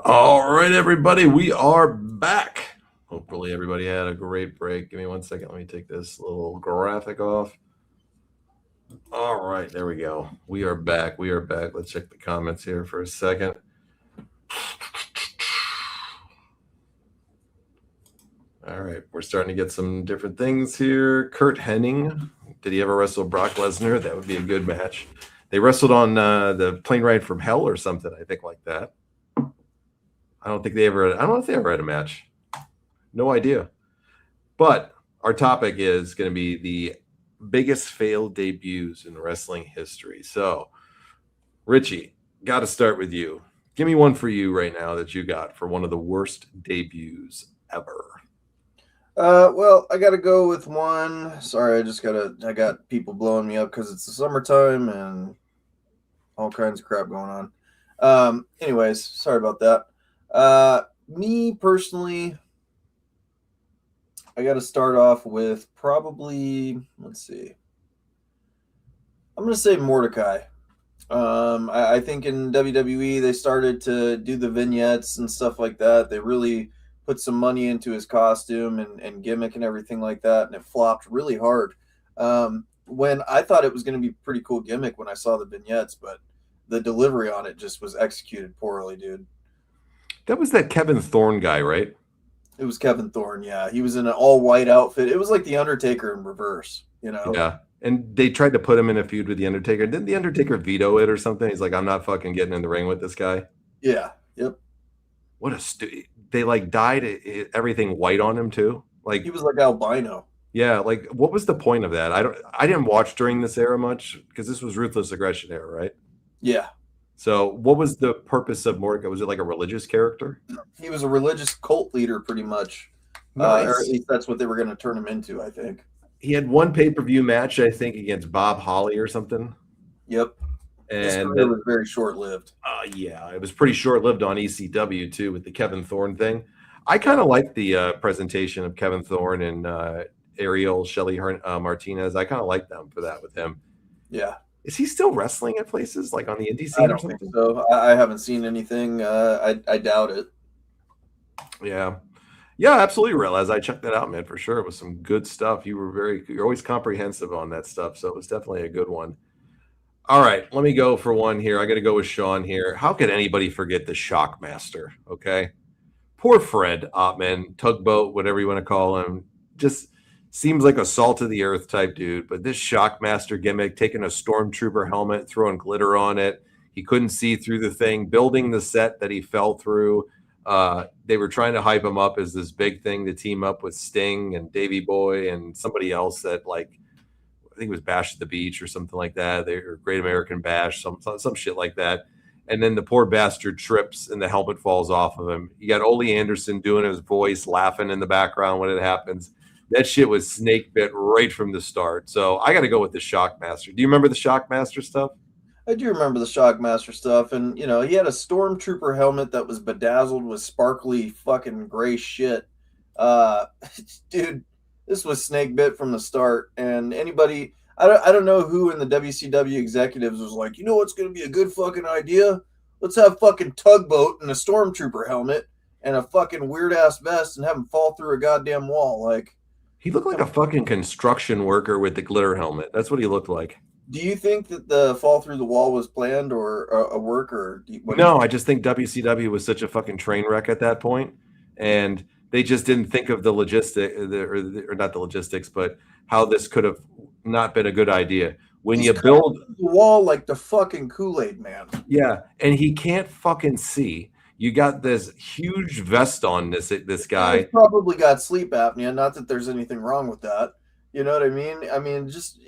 All right, everybody, we are back. Hopefully, everybody had a great break. Give me 1 second. Let me take this little graphic off. All right, there we go. We are back. We are back. Let's check the comments here for a second. All right, we're starting to get some different things here. Kurt Hennig, did he ever wrestle Brock Lesnar? That would be a good match. They wrestled on the plane ride from hell or something, I think, like that. I don't know if they ever had a match. No idea. But our topic is going to be the biggest failed debuts in wrestling history. So, Richie, got to start with you. Give me one for you right now that you got for one of the worst debuts ever. Well, I got to go with one. Sorry, I got people blowing me up because it's the summertime and all kinds of crap going on. Anyways, sorry about that. Me personally, I got to start off with probably, let's see. I'm going to say Mordecai. I think in WWE, they started to do the vignettes and stuff like that. They really put some money into his costume and gimmick and everything like that, and it flopped really hard. When I thought it was going to be a pretty cool gimmick when I saw the vignettes, but the delivery on it just was executed poorly, dude. That was that Kevin Thorne guy, right? It was Kevin Thorne, yeah. He was in an all-white outfit. It was like the Undertaker in reverse, you know? Yeah. And they tried to put him in a feud with the Undertaker. Didn't the Undertaker veto it or something? He's like, I'm not fucking getting in the ring with this guy. Yeah. Yep. What they like dyed everything white on him too. Like he was like albino. Yeah. Like, what was the point of that? I didn't watch during this era much because this was Ruthless Aggression era, right? Yeah. So what was the purpose of Mordecai? Was it like a religious character? He was a religious cult leader, pretty much. Nice. Or at least that's what they were going to turn him into, I think. He had one pay-per-view match, I think, against Bob Holly or something. Yep. And it was very short-lived. Yeah, it was pretty short-lived on ECW, too, with the Kevin Thorne thing. I kind of like the presentation of Kevin Thorne and Ariel Shelly Martinez. I kind of like them for that with him. Yeah. Is he still wrestling at places like on the indie scene? I don't think so. I haven't seen anything. I doubt it. Yeah. Yeah, absolutely, Relaz. I checked that out, man, for sure. It was some good stuff. You're always comprehensive on that stuff, so it was definitely a good one. All right, let me go for one here. I got to go with Sean here. How could anybody forget the Shockmaster? Okay, poor Fred Ottman, tugboat, whatever you want to call him, just seems like a salt of the earth type dude. But this Shockmaster gimmick, taking a stormtrooper helmet, throwing glitter on it, he couldn't see through the thing, building the set that he fell through. They were trying to hype him up as this big thing to team up with Sting and Davey Boy and somebody else that, like, I think it was Bash at the Beach or something like that. They were Great American Bash, some shit like that. And then the poor bastard trips and the helmet falls off of him. You got Ole Anderson doing his voice, laughing in the background when it happens. That shit was snake bit right from the start. So I got to go with the Shockmaster. Do you remember the Shockmaster stuff? I do remember the Shockmaster stuff, and you know, he had a stormtrooper helmet that was bedazzled with sparkly fucking gray shit. Dude, this was snake bit from the start, and anybody, I don't know who in the WCW executives was like, you know what's going to be a good fucking idea? Let's have fucking Tugboat and a stormtrooper helmet and a fucking weird ass vest and have him fall through a goddamn wall. Like, he looked like a fucking construction worker with the glitter helmet. That's what he looked like. Do you think that the fall through the wall was planned or a work? Or no, I just think WCW was such a fucking train wreck at that point, and they just didn't think of the or not the logistics, but how this could have not been a good idea. When you build the wall like the fucking Kool-Aid man. Yeah, and he can't fucking see. You got this huge vest on this guy. He's probably got sleep apnea. Not that there's anything wrong with that. You know what I mean? I mean, just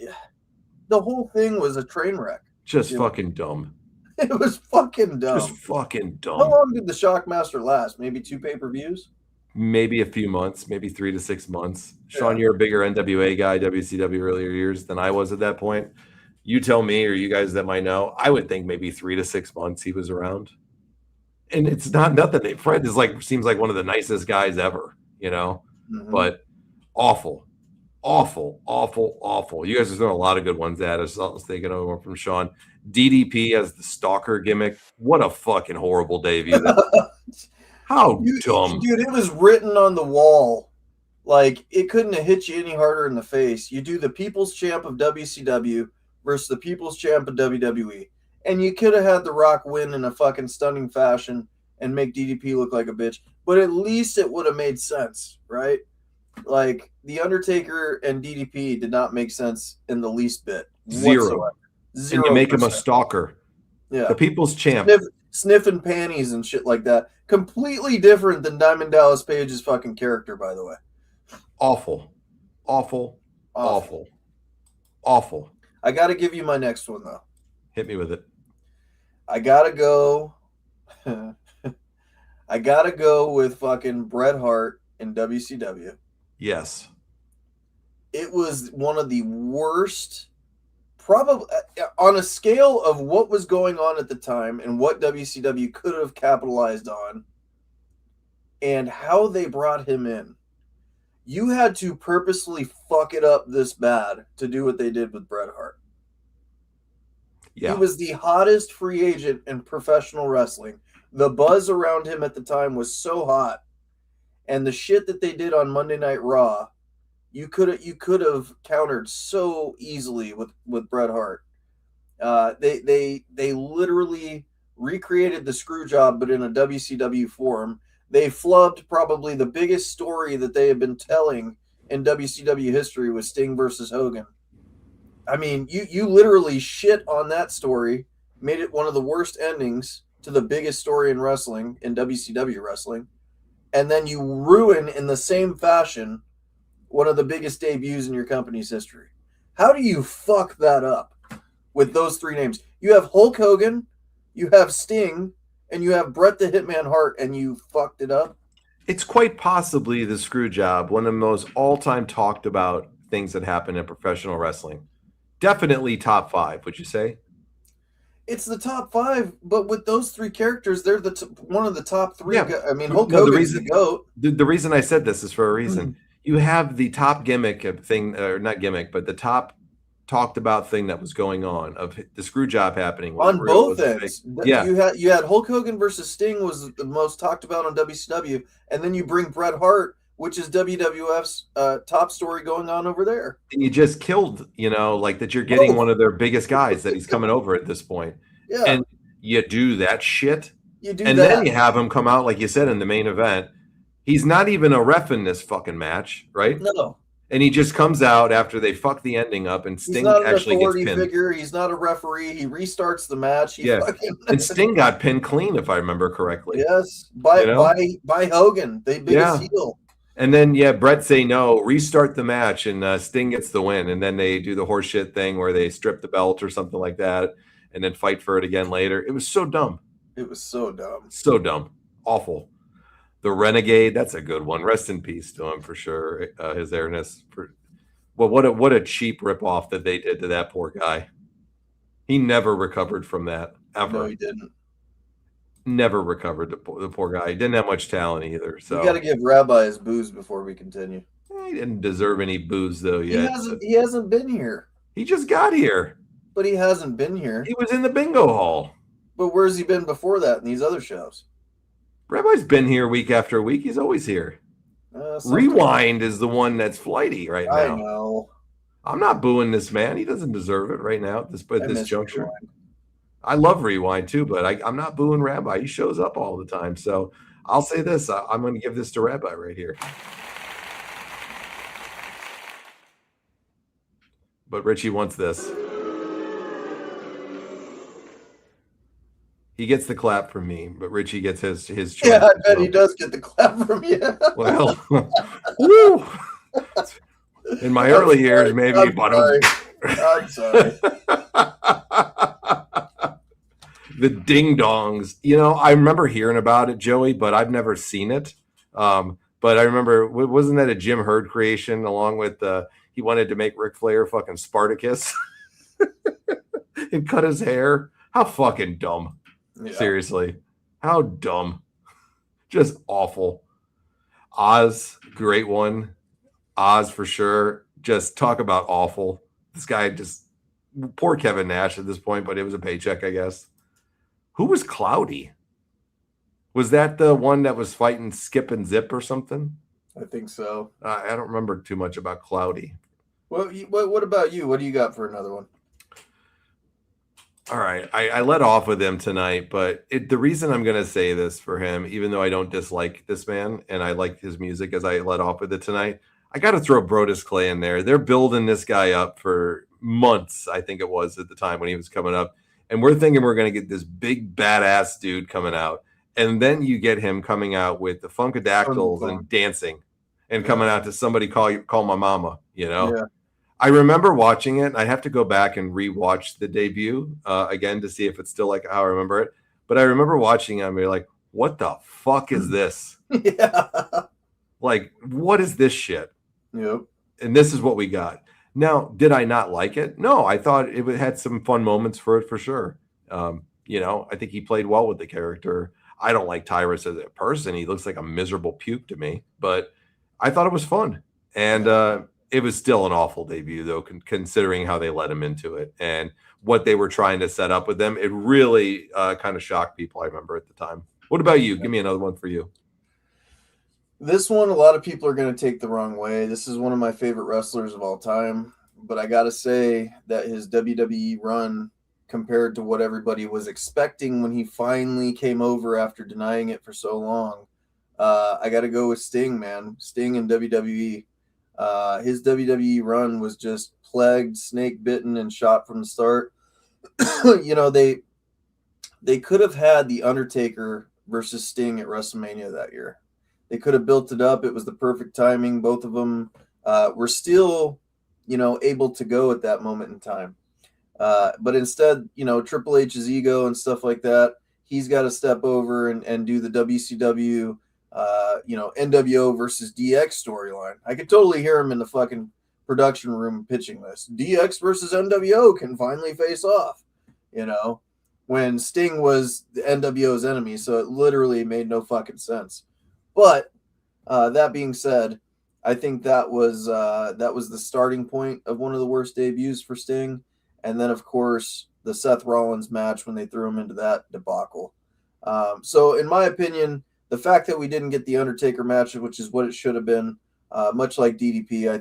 the whole thing was a train wreck. Just fucking dumb. It was fucking dumb. Just fucking dumb. How long did the Shockmaster last? Maybe 2 pay-per-views? Maybe a few months, maybe 3 to 6 months. Yeah. Sean, you're a bigger NWA guy, WCW earlier years than I was at that point. You tell me, or you guys that might know, I would think maybe 3 to 6 months he was around. And it's not nothing. Fred is seems like one of the nicest guys ever, you know, but awful. You guys are throwing a lot of good ones at us. I was thinking over from Sean. DDP as the stalker gimmick. What a fucking horrible debut. How dumb. Dude, it was written on the wall. Like, it couldn't have hit you any harder in the face. You do the People's Champ of WCW versus the People's Champ of WWE. And you could have had The Rock win in a fucking stunning fashion and make DDP look like a bitch. But at least it would have made sense, right? Like, The Undertaker and DDP did not make sense in the least bit. Zero. Whatsoever. And you make him a stalker. Yeah. The People's Champ. Sniffing panties and shit like that. Completely different than Diamond Dallas Page's fucking character, by the way. Awful. Awful. Awful. Awful. I got to give you my next one, though. Hit me with it. I got to go. I got to go with fucking Bret Hart in WCW. Yes. It was one of the worst, probably on a scale of what was going on at the time and what WCW could have capitalized on and how they brought him in. You had to purposely fuck it up this bad to do what they did with Bret Hart. Yeah. He was the hottest free agent in professional wrestling. The buzz around him at the time was so hot. And the shit that they did on Monday Night Raw, you could have countered so easily with Bret Hart. They literally recreated the screw job, but in a WCW form. They flubbed probably the biggest story that they have been telling in WCW history with Sting versus Hogan. I mean, you literally shit on that story, made it one of the worst endings to the biggest story in wrestling, in WCW wrestling, and then you ruin in the same fashion one of the biggest debuts in your company's history. How do you fuck that up with those three names? You have Hulk Hogan, you have Sting, and you have Bret the Hitman Hart, and you fucked it up? It's quite possibly the screw job, one of the most all-time talked about things that happen in professional wrestling. Definitely top 5, would you say? It's the top 5, but with those three characters, they're one of the top 3. Yeah. I mean, Hulk Hogan's the GOAT. The reason I said this is for a reason. You have the top gimmick of thing, or not gimmick, but the top talked about thing that was going on of the screw job happening On both ends. Yeah. You had Hulk Hogan versus Sting was the most talked about on WCW, and then you bring Bret Hart, which is WWF's top story going on over there. And you just killed, like that you're getting one of their biggest guys that he's coming over at this point. Yeah. And you do that shit. Then you have him come out, like you said, in the main event. He's not even a ref in this fucking match, right? No. And he just comes out after they fuck the ending up, and Sting actually gets pinned. Figure. He's not a referee. He restarts the match. And Sting got pinned clean, if I remember correctly. Yes, by Hogan, the biggest heel. And then Bret say no, restart the match, and Sting gets the win. And then they do the horseshit thing where they strip the belt or something like that, and then fight for it again later. It was so dumb. It was so dumb. So dumb. Awful. The Renegade, that's a good one. Rest in peace to him for sure. His airness. Well, what a cheap ripoff that they did to that poor guy. He never recovered from that ever. No, he didn't. Never recovered. The poor guy. He didn't have much talent either. So you got to give Rabbi his booze before we continue. He didn't deserve any booze though yet. He hasn't been here. He just got here. But he hasn't been here. He was in the bingo hall. But where's he been before that in these other shows? Rabbi's been here week after week. He's always here. Rewind is the one that's flighty right now. I know. I'm not booing this man. He doesn't deserve it right now at this juncture. Rewind. I love Rewind too, but I'm not booing Rabbi. He shows up all the time. So I'll say this. I'm going to give this to Rabbi right here. But Richie wants this. He gets the clap from me, but Richie gets his choice. Yeah, I bet he does get the clap from you. Well, woo. In my early years, maybe. I'm sorry. The ding dongs. I remember hearing about it, Joey, but I've never seen it. But I remember, wasn't that a Jim Herd creation along with he wanted to make Ric Flair fucking Spartacus and cut his hair? How fucking dumb. Yeah. Seriously. How dumb. Just awful. Oz, great one. Oz for sure. Just talk about awful. This guy poor Kevin Nash at this point, but it was a paycheck, I guess. Who was Cloudy? Was that the one that was fighting Skip and Zip or something? I think so. I don't remember too much about Cloudy. What about you? What do you got for another one? All right, I let off with him tonight, but the reason I'm going to say this for him, even though I don't dislike this man and I like his music as I let off with it tonight, I got to throw Brodus Clay in there. They're building this guy up for months, I think it was at the time when he was coming up. And we're thinking we're going to get this big badass dude coming out. And then you get him coming out with the Funkadactyls and dancing and coming out to Somebody Call My Mama, you know? Yeah. I remember watching it. I have to go back and rewatch the debut again to see if it's still like how I remember it. But I remember watching it and be like, what the fuck is this? Yeah. Like, what is this shit? Yep. And this is what we got. Now, did I not like it? No, I thought it had some fun moments for it for sure. You know, I think he played well with the character. I don't like Tyrus as a person. He looks like a miserable puke to me, but I thought it was fun. And it was still an awful debut, though, considering how they let him into it and what they were trying to set up with them. It really kind of shocked people, I remember, at the time. What about you? Give me another one for you. This one, a lot of people are going to take the wrong way. This is one of my favorite wrestlers of all time. But I got to say that his WWE run, compared to what everybody was expecting when he finally came over after denying it for so long, I got to go with Sting, man. Sting in WWE. His WWE run was just plagued, snake bitten, and shot from the start. You know, they could have had the Undertaker versus Sting at WrestleMania that year. They could have built it up. It was the perfect timing. Both of them were still, you know, able to go at that moment in time. But instead, you know, Triple H's ego and stuff like that, he's got to step over and do the WCW, you know, NWO versus DX storyline. I could totally hear him in the fucking production room pitching this. DX versus NWO can finally face off, you know, when Sting was the NWO's enemy. So it literally made no fucking sense. But that being said, I think that was the starting point of one of the worst debuts for Sting. And then, of course, the Seth Rollins match when they threw him into that debacle. So, in my opinion, the fact that we didn't get the Undertaker match, which is what it should have been, much like DDP, I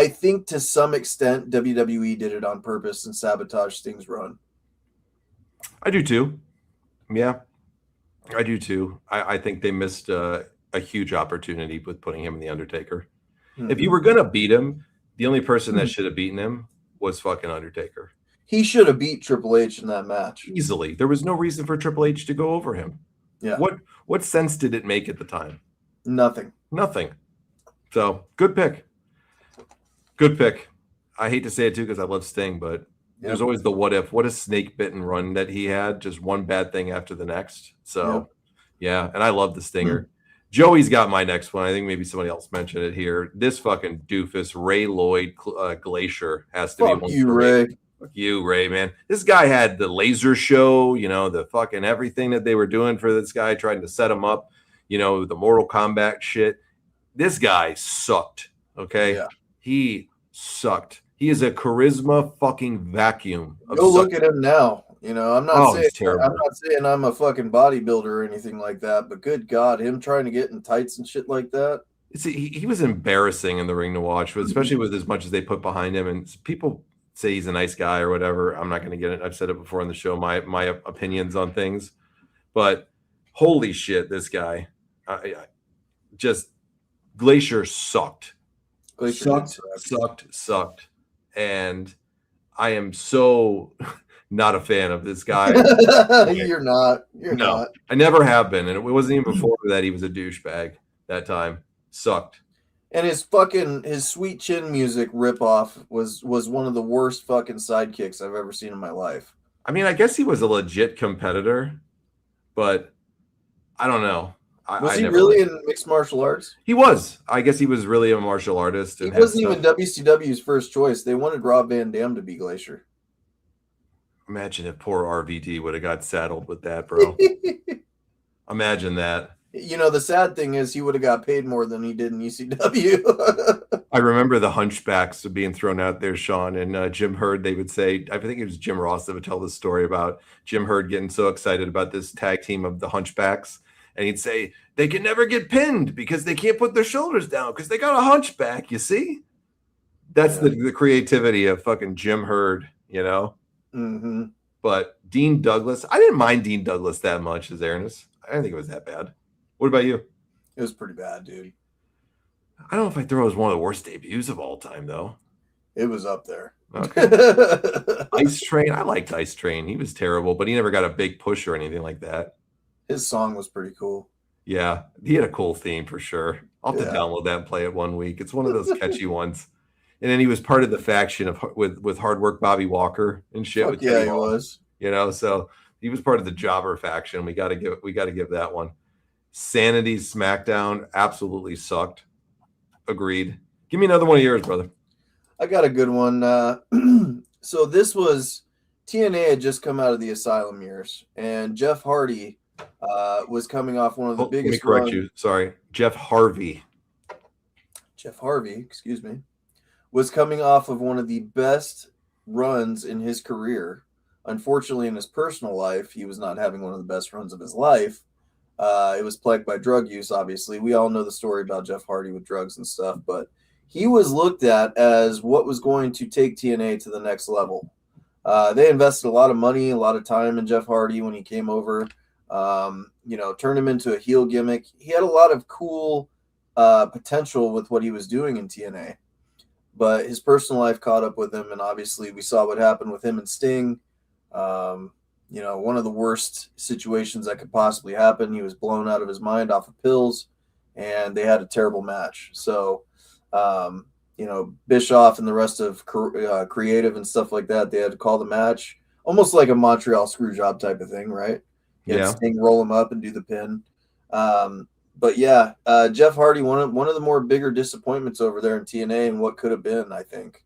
think to some extent WWE did it on purpose and sabotaged Sting's run. I do too. Yeah, I do too. I think they missed a huge opportunity with putting him in the Undertaker. Mm-hmm. If you were gonna beat him, the only person that should have beaten him was fucking Undertaker. He should have beat Triple H in that match easily. There was no reason for Triple H to go over him. Yeah. What sense did it make at the time? Nothing. So good pick. Good pick. I hate to say it too because I love Sting, but there's always the what if. What a snake bitten run that he had, just one bad thing after the next. So yeah, and I love the Stinger. Joey's got my next one. I think maybe somebody else mentioned it here. This fucking doofus, Ray Lloyd Glacier, has to be one. You, Ray. Fuck you, Ray, man. This guy had the laser show, you know, the fucking everything that they were doing for this guy, trying to set him up, you know, the Mortal Kombat shit. This guy sucked, okay? Yeah. He sucked. He is a charisma fucking vacuum. Go look at him now. You know, I'm not saying I'm a fucking bodybuilder or anything like that, but good God, him trying to get in tights and shit like that. He was embarrassing in the ring to watch, especially with as much as they put behind him. And people say he's a nice guy or whatever. I'm not going to get it. I've said it before on the show, my opinions on things. But holy shit, this guy. Just Glacier sucked. Sucked. And I am so not a fan of this guy. You're not. I never have been. And it wasn't even before that he was a douchebag that time. Sucked. And his Sweet Chin music ripoff was one of the worst fucking sidekicks I've ever seen in my life. I mean, I guess he was a legit competitor, but I don't know. Was he really in mixed martial arts? He was. I guess he was really a martial artist. He wasn't even WCW's first choice. They wanted Rob Van Dam to be Glacier. Imagine if poor RVD would have got saddled with that, bro. Imagine that. You know, the sad thing is he would have got paid more than he did in ECW. I remember the hunchbacks being thrown out there, Sean, and Jim Herd. They would say, I think it was Jim Ross that would tell this story about Jim Herd getting so excited about this tag team of the hunchbacks. And he'd say, they can never get pinned because they can't put their shoulders down because they got a hunchback, you see? That's the creativity of fucking Jim Herd, you know? Mm-hmm. But Dean Douglas, I didn't mind Dean Douglas that much as Ernest. I didn't think it was that bad. What about you? It was pretty bad, dude. I don't know if I throw it as one of the worst debuts of all time, though. It was up there. Okay. Ice Train, I liked Ice Train. He was terrible, but he never got a big push or anything like that. His song was pretty cool. Yeah, he had a cool theme for sure. I'll have to download that and play it one week. It's one of those catchy ones. And then he was part of the faction of with Hard Work Bobby Walker and shit. Fuck with yeah, Teddy he Hall. was. You know, so he was part of the Jobber faction. We got to give that one. Sanity's SmackDown absolutely sucked. Agreed. Give me another one of yours, brother. I got a good one. So this was TNA had just come out of the Asylum years, and Jeff Hardy was coming off one of the biggest. Let me correct you. Sorry, Jeff Harvey. Jeff Harvey, excuse me, was coming off of one of the best runs in his career. Unfortunately, in his personal life, he was not having one of the best runs of his life. It was plagued by drug use, obviously. We all know the story about Jeff Hardy with drugs and stuff, but he was looked at as what was going to take TNA to the next level. They invested a lot of money, a lot of time in Jeff Hardy when he came over, turned him into a heel gimmick. He had a lot of cool potential with what he was doing in TNA, but his personal life caught up with him, and obviously we saw what happened with him and Sting. One of the worst situations that could possibly happen. He was blown out of his mind off of pills, and they had a terrible match. So, Bischoff and the rest of creative and stuff like that, they had to call the match almost like a Montreal screw job type of thing, right? Yeah. Sting roll him up and do the pin. But yeah, Jeff Hardy, one of the more bigger disappointments over there in TNA and what could have been, I think.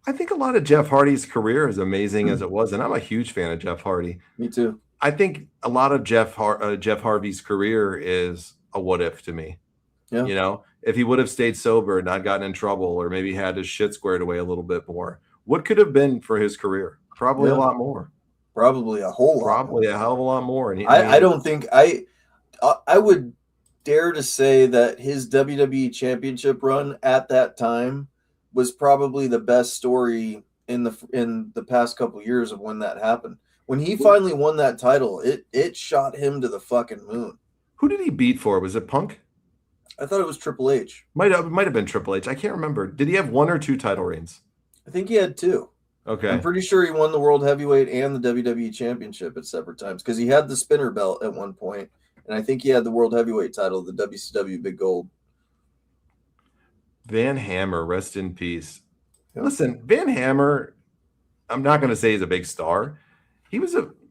I think a lot of Jeff Hardy's career, as amazing as it was, and I'm a huge fan of Jeff Hardy. Me too. I think a lot of Jeff Harvey's career is a what if to me. Yeah. You know, if he would have stayed sober and not gotten in trouble, or maybe had his shit squared away a little bit more, what could have been for his career? Probably a lot more. Probably a whole lot. Probably a hell of a lot more. And I don't think I would dare to say that his WWE Championship run at that time was probably the best story in the past couple of years of when that happened. When he finally won that title, it shot him to the fucking moon. Who did he beat for? Was it Punk? I thought it was Triple H. Might have been Triple H. I can't remember. Did he have 1 or 2 title reigns? I think he had 2. Okay. I'm pretty sure he won the World Heavyweight and the WWE Championship at separate times because he had the spinner belt at one point, and I think he had the World Heavyweight title, the WCW Big Gold. Van Hammer, rest in peace. Yep. Listen, Van Hammer, I'm not going to say he's a big star.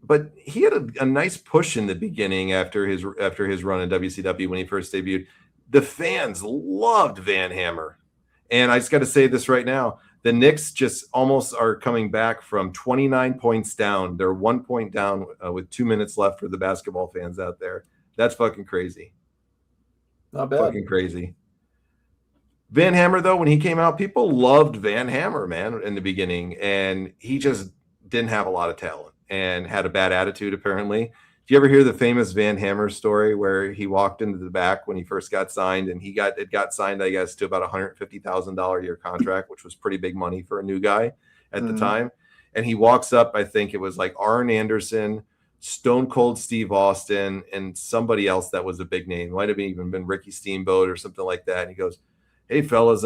But he had a nice push in the beginning after his run in WCW when he first debuted. The fans loved Van Hammer. And I just got to say this right now. The Knicks just almost are coming back from 29 points down. They're 1 point down with 2 minutes left for the basketball fans out there. That's fucking crazy. Not bad. Fucking crazy. Van Hammer, though, when he came out, people loved Van Hammer, man, in the beginning. And he just didn't have a lot of talent and had a bad attitude, apparently. Do you ever hear the famous Van Hammer story where he walked into the back when he first got signed, and it got signed, I guess, to about $150,000 a year contract, which was pretty big money for a new guy at the time. And he walks up, I think it was like Arn Anderson, Stone Cold Steve Austin, and somebody else that was a big name. Might have even been Ricky Steamboat or something like that. And he goes, "Hey, fellas,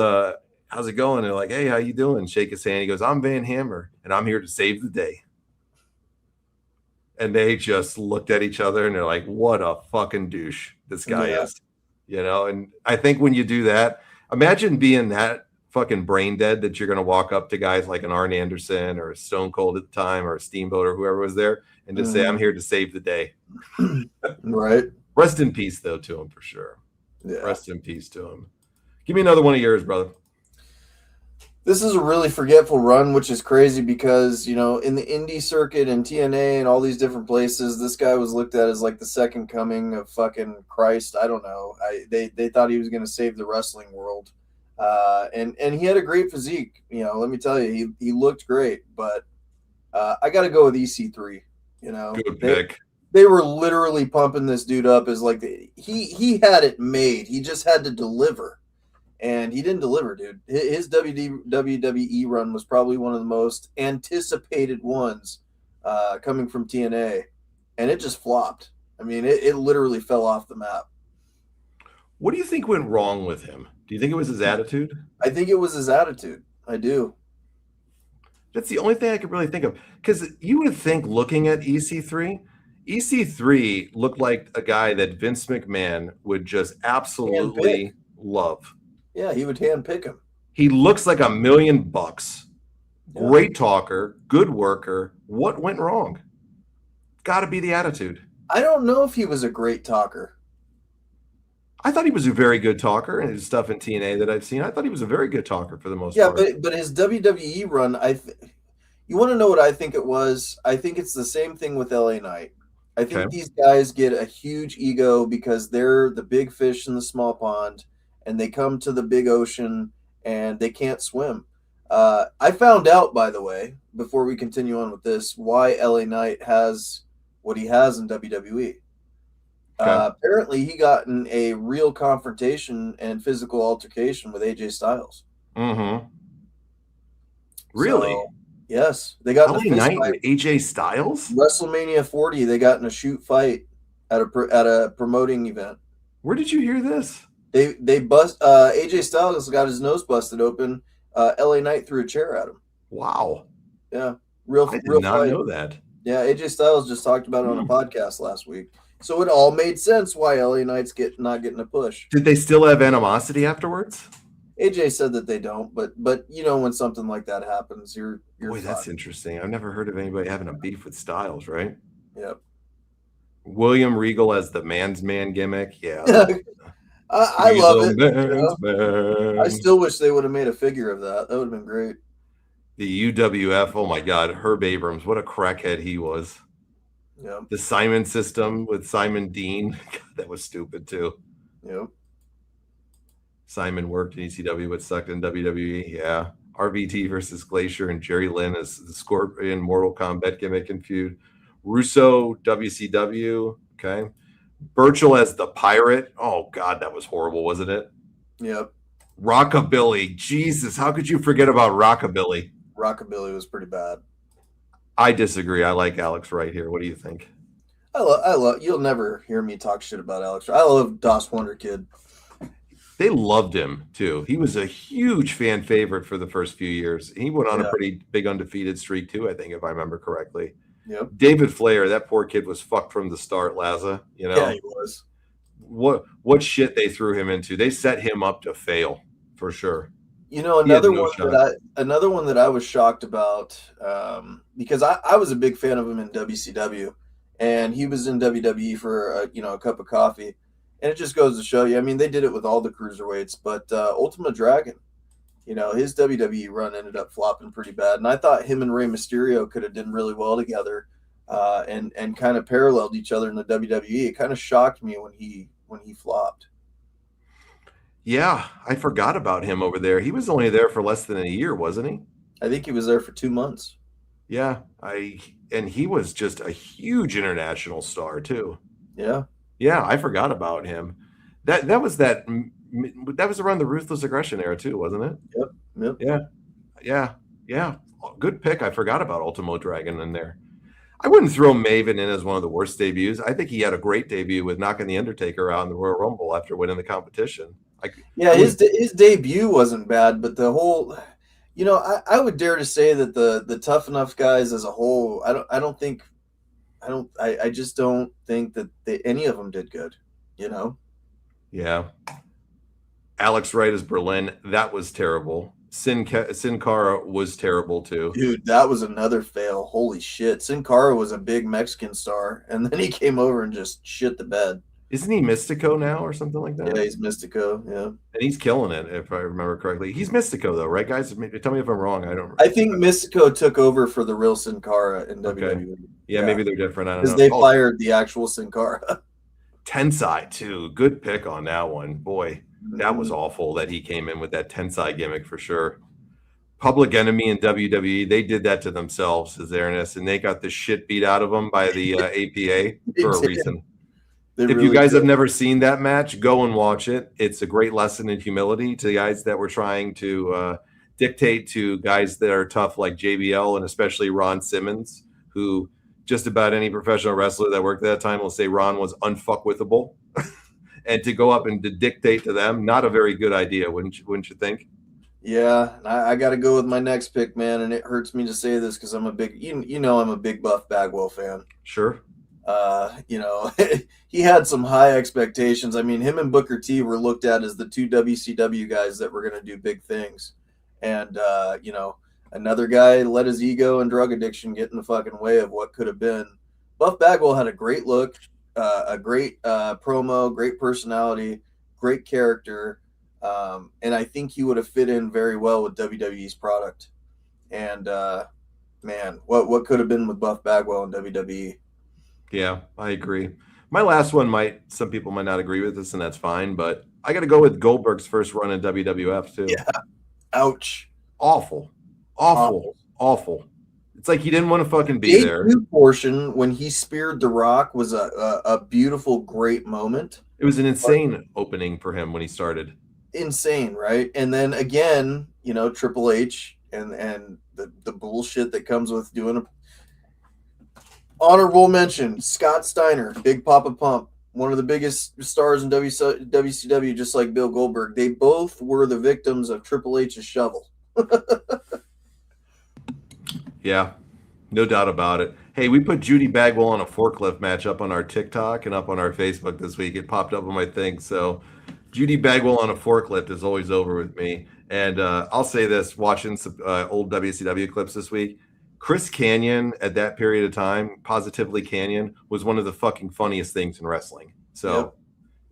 how's it going?" And they're like, "Hey, how you doing?" Shake his hand. He goes, "I'm Van Hammer, and I'm here to save the day." And they just looked at each other and they're like, what a fucking douche this guy is, And I think when you do that, imagine being that fucking brain dead that you're going to walk up to guys like an Arn Anderson or a Stone Cold at the time or a Steamboat or whoever was there and just say, "I'm here to save the day." Right. Rest in peace, though, to him for sure. Yeah. Rest in peace to him. Give me another one of yours, brother. This is a really forgetful run, which is crazy because, you know, in the indie circuit and TNA and all these different places, this guy was looked at as like the second coming of fucking Christ. I don't know. They thought he was going to save the wrestling world. And he had a great physique. You know, let me tell you, he looked great. But I got to go with EC3. You know, Good pick. They were literally pumping this dude up as like he had it made. He just had to deliver. And he didn't deliver, dude. His WWE run was probably one of the most anticipated ones coming from TNA. And it just flopped. I mean, it literally fell off the map. What do you think went wrong with him? Do you think it was his attitude? I think it was his attitude. I do. That's the only thing I could really think of. Because you would think looking at EC3 looked like a guy that Vince McMahon would just absolutely love. Yeah, he would handpick him. He looks like $1 million. Great talker, good worker. What went wrong? Got to be the attitude. I don't know if he was a great talker. I thought he was a very good talker, and his stuff in TNA that I've seen, I thought he was a very good talker for the most part. Yeah, but his WWE run, you want to know what I think it was? I think it's the same thing with LA Knight. I think these guys get a huge ego because they're the big fish in the small pond, and they come to the big ocean and they can't swim. I found out, by the way, before we continue on with this, why LA Knight has what he has in WWE. Apparently, he got in a real confrontation and physical altercation with AJ Styles. Mm-hmm. Really? So, yes. They got LA in a fist Knight fight. with AJ Styles? WrestleMania 40, they got in a shoot fight at a promoting event. Where did you hear this? They bust AJ Styles got his nose busted open. LA Knight threw a chair at him. Wow. Yeah. I did not fight. know that. Yeah, AJ Styles just talked about it on a podcast last week. So it all made sense why LA Knight's not getting a push. Did they still have animosity afterwards? AJ said that they don't, but you know, when something like that happens, you're Boy, fine. that's interesting. I've never heard of anybody having a beef with Styles, right? Yep. William Regal as the man's man gimmick. Yeah. I love it. Man's man. I still wish they would have made a figure of that. That would have been great. The UWF, oh my God, Herb Abrams, what a crackhead he was. Yeah. The Simon system with Simon Dean, God, that was stupid too. Yep. Simon worked in ECW, but sucked in WWE. Yeah. RVT versus Glacier and Jerry Lynn as the Scorpion Mortal Kombat gimmick and feud. Russo, WCW. Okay. Burchell as the Pirate. Oh, God, that was horrible, wasn't it? Yep. Rockabilly. Jesus, how could you forget about Rockabilly? Rockabilly was pretty bad. I disagree. I like Alex Wright here. What do you think? I love. You'll never hear me talk shit about Alex. I love Das Wonder Kid. They loved him too. He was a huge fan favorite for the first few years. He went on a pretty big undefeated streak too, I think, if I remember correctly. Yep. David Flair, that poor kid was fucked from the start, Laza. You know, Yeah, he was. What shit they threw him into. They set him up to fail for sure. You know, another one that I was shocked about, because I was a big fan of him in WCW, and he was in WWE for a cup of coffee, and it just goes to show you. I mean, they did it with all the cruiserweights, but Ultimate Dragon, you know, his WWE run ended up flopping pretty bad, and I thought him and Rey Mysterio could have done really well together, and kind of paralleled each other in the WWE. It kind of shocked me when he flopped. Yeah, I forgot about him over there. He was only there for less than a year, wasn't he? I think he was there for 2 months. Yeah, and he was just a huge international star too. Yeah. Yeah, I forgot about him. That was around the Ruthless Aggression era too, wasn't it? Yep. Yeah. Good pick. I forgot about Ultimo Dragon in there. I wouldn't throw Maven in as one of the worst debuts. I think he had a great debut with knocking the Undertaker out in the Royal Rumble after winning the competition. His debut wasn't bad, but the whole, you know, I would dare to say that the Tough Enough guys as a whole, I just don't think that any of them did good, you know? Yeah. Alex Wright as Berlin, that was terrible. Sin Cara was terrible too. Dude, that was another fail. Holy shit. Sin Cara was a big Mexican star, and then he came over and just shit the bed. Isn't he Mystico now or something like that? Yeah, he's Mystico. Yeah, And he's killing it, if I remember correctly. He's Mystico, though, right, guys? Tell me if I'm wrong. I don't. I think Mystico took over for the real Sin Cara in Okay. WWE. Yeah, maybe they're different. I don't Because know. they fired the actual Sin Cara. Tensai too. Good pick on that one. Boy, that was Mm-hmm. awful that he came in with that Tensai gimmick for sure. Public Enemy in WWE, they did that to themselves, his airness, and they got the shit beat out of them by the APA for a did. reason. They If really you guys did. have never seen that match, go and watch it. It's a great lesson in humility to guys that were trying to dictate to guys that are tough like JBL and especially Ron Simmons, who just about any professional wrestler that worked at that time will say Ron was unfuckwithable. And to go up and to dictate to them, not a very good idea, wouldn't you think? Yeah, I got to go with my next pick, man, and it hurts me to say this because I'm a big, I'm a big Buff Bagwell fan. Sure. He had some high expectations. I mean, him and Booker T were looked at as the two WCW guys that were going to do big things. And, another guy let his ego and drug addiction get in the fucking way of what could have been. Buff Bagwell had a great look, a great promo, great personality, great character. And I think he would have fit in very well with WWE's product. And, man, what could have been with Buff Bagwell in WWE? Yeah, I agree. My last one some people might not agree with this, and that's fine, but I got to go with Goldberg's first run in WWF too. Yeah. Ouch. Awful. It's like he didn't want to fucking be The there. debut portion when he speared The Rock was a beautiful, great moment. It was an insane opening for him when he started. Insane, right? And then again, Triple H and the bullshit that comes with doing a honorable mention, Scott Steiner, Big Papa Pump, one of the biggest stars in WCW, just like Bill Goldberg. They both were the victims of Triple H's shovel. Yeah, no doubt about it. Hey, we put Judy Bagwell on a forklift match up on our TikTok and up on our Facebook this week. It popped up on my thing. So Judy Bagwell on a forklift is always over with me. And I'll say this, watching some old WCW clips this week, Chris Kanyon at that period of time, Positively Kanyon, was one of the fucking funniest things in wrestling. So, Yep.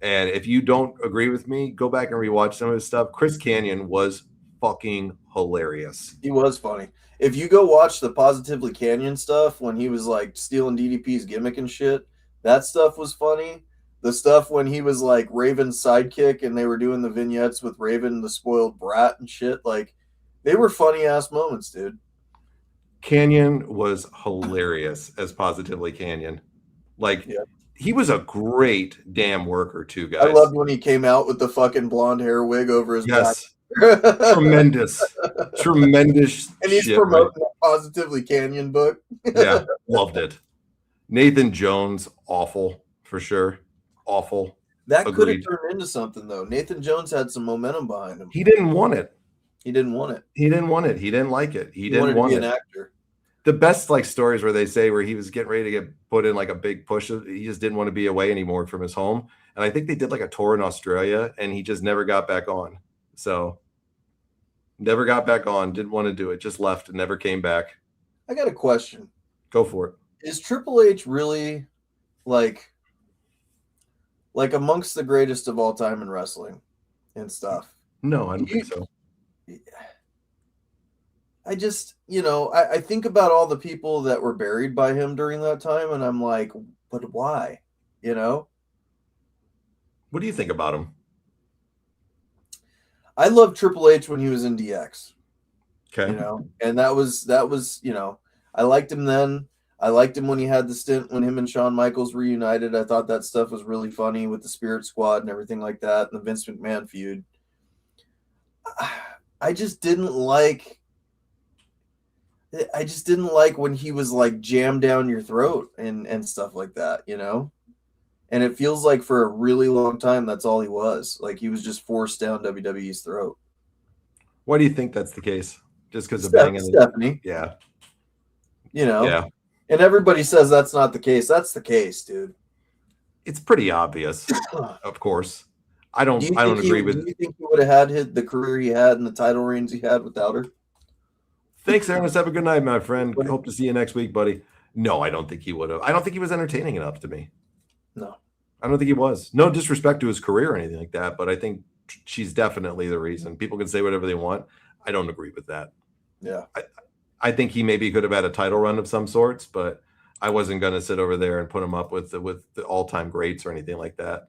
And if you don't agree with me, go back and rewatch some of his stuff. Chris Kanyon was fucking hilarious. He was funny. If you go watch the Positively Canyon stuff when he was like stealing DDP's gimmick and shit, that stuff was funny. The stuff when he was like Raven's sidekick and they were doing the vignettes with Raven, the spoiled brat and shit, like they were funny ass moments, dude. Canyon was hilarious as Positively Canyon. Like, Yeah. He was a great damn worker too, guys. I loved when he came out with the fucking blonde hair wig over his Yes. back. Tremendous And he's shit, promoting the Positively Canyon book. right? Yeah, loved it. Nathan Jones, awful for sure. Awful. That could have Agreed. turned into something though. Nathan Jones had some momentum behind him. He didn't want it. He didn't want it. He didn't want it. He didn't like it. He wanted didn't to want be it. an actor. The best like stories where they say where he was getting ready to get put in like a big push. He just didn't want to be away anymore from his home. And I think they did like a tour in Australia and he just never got back on. So never got back on, didn't want to do it, just left and never came back. I got a question. Go for it. Is Triple H really like amongst the greatest of all time in wrestling and stuff? No, I don't think so. I just, I think about all the people that were buried by him during that time, and I'm like, but why? What do you think about him? I loved Triple H when he was in DX, Okay. and that was, I liked him then. I liked him when he had the stint when him and Shawn Michaels reunited. I thought that stuff was really funny with the Spirit Squad and everything like that, and the Vince McMahon feud. I just didn't like when he was like jammed down your throat and stuff like that, And it feels like for a really long time, that's all he was. Like he was just forced down WWE's throat. Why do you think that's the case? Just because of banging? Stephanie. Yeah. Yeah. And everybody says that's not the case. That's the case, dude. It's pretty obvious, of course. I don't agree with. Do you think he would have had the career he had and the title reigns he had without her? Thanks, Ernest. Have a good night, my friend. Hope to see you next week, buddy. No, I don't think he would have. I don't think he was entertaining enough to me. No. I don't think he was. No disrespect to his career or anything like that, but I think she's definitely the reason. People can say whatever they want. I don't agree with that. Yeah. I think he maybe could have had a title run of some sorts, but I wasn't going to sit over there and put him up with the all-time greats or anything like that.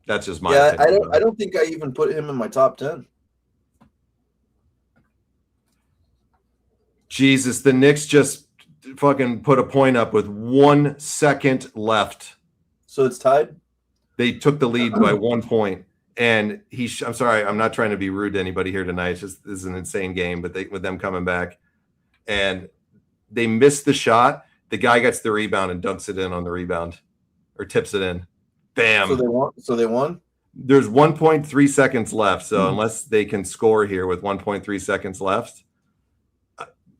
That's just my opinion. I don't think I even put him in my top 10. Jesus, the Knicks just fucking put a point up with 1 second left. So it's tied? They took the lead by 1 point. And I'm sorry, I'm not trying to be rude to anybody here tonight. It's just, this is an insane game, but with them coming back and they missed the shot. The guy gets the rebound and dunks it in on the rebound or tips it in. Bam. So they won? There's 1.3 seconds left. So unless they can score here with 1.3 seconds left,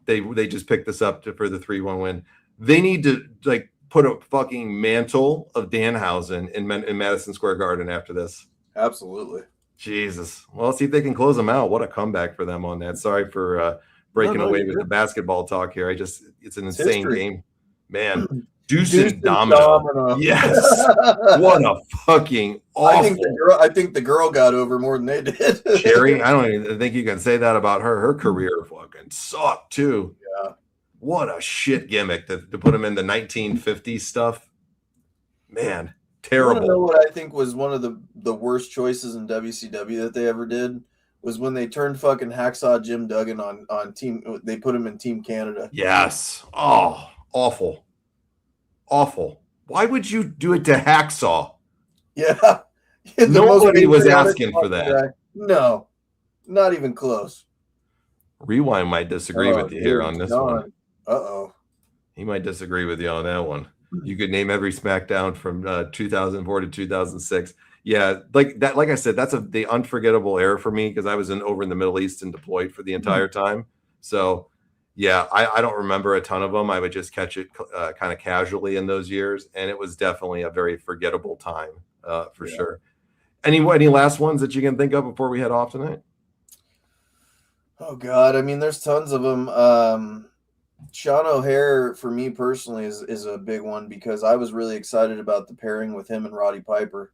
they just picked this up for the 3-1 win. They need to like put a fucking mantle of Danhausen in Madison Square Garden after this. Absolutely. Jesus. Well, let's see if they can close them out. What a comeback for them on that. Sorry for breaking away with the basketball talk here. It's an insane game. Man. Deuce Domino. Yes. What a fucking awful. I think the girl got over more than they did. Carrie, I don't even think you can say that about her. Her career fucking sucked too. Yeah. What a shit gimmick to put him in the 1950s stuff. Man, terrible. You know what I think was one of the worst choices in WCW that they ever did was when they turned fucking Hacksaw Jim Duggan on team. They put him in Team Canada. Yes. Oh, awful. Awful. Why would you do it to Hacksaw? Yeah. Nobody was asking for that. Guy. No, not even close. Rewind might disagree with you here on this one. Uh-oh. He might disagree with you on that one. You could name every SmackDown from 2004 to 2006. Yeah, like that. Like I said, that's the unforgettable era for me because I was over in the Middle East and deployed for the entire time. So yeah, I don't remember a ton of them. I would just catch it kind of casually in those years, and it was definitely a very forgettable time for sure. Any last ones that you can think of before we head off tonight? Oh God, I mean, there's tons of them. Sean O'Hare, for me personally, is a big one because I was really excited about the pairing with him and Roddy Piper,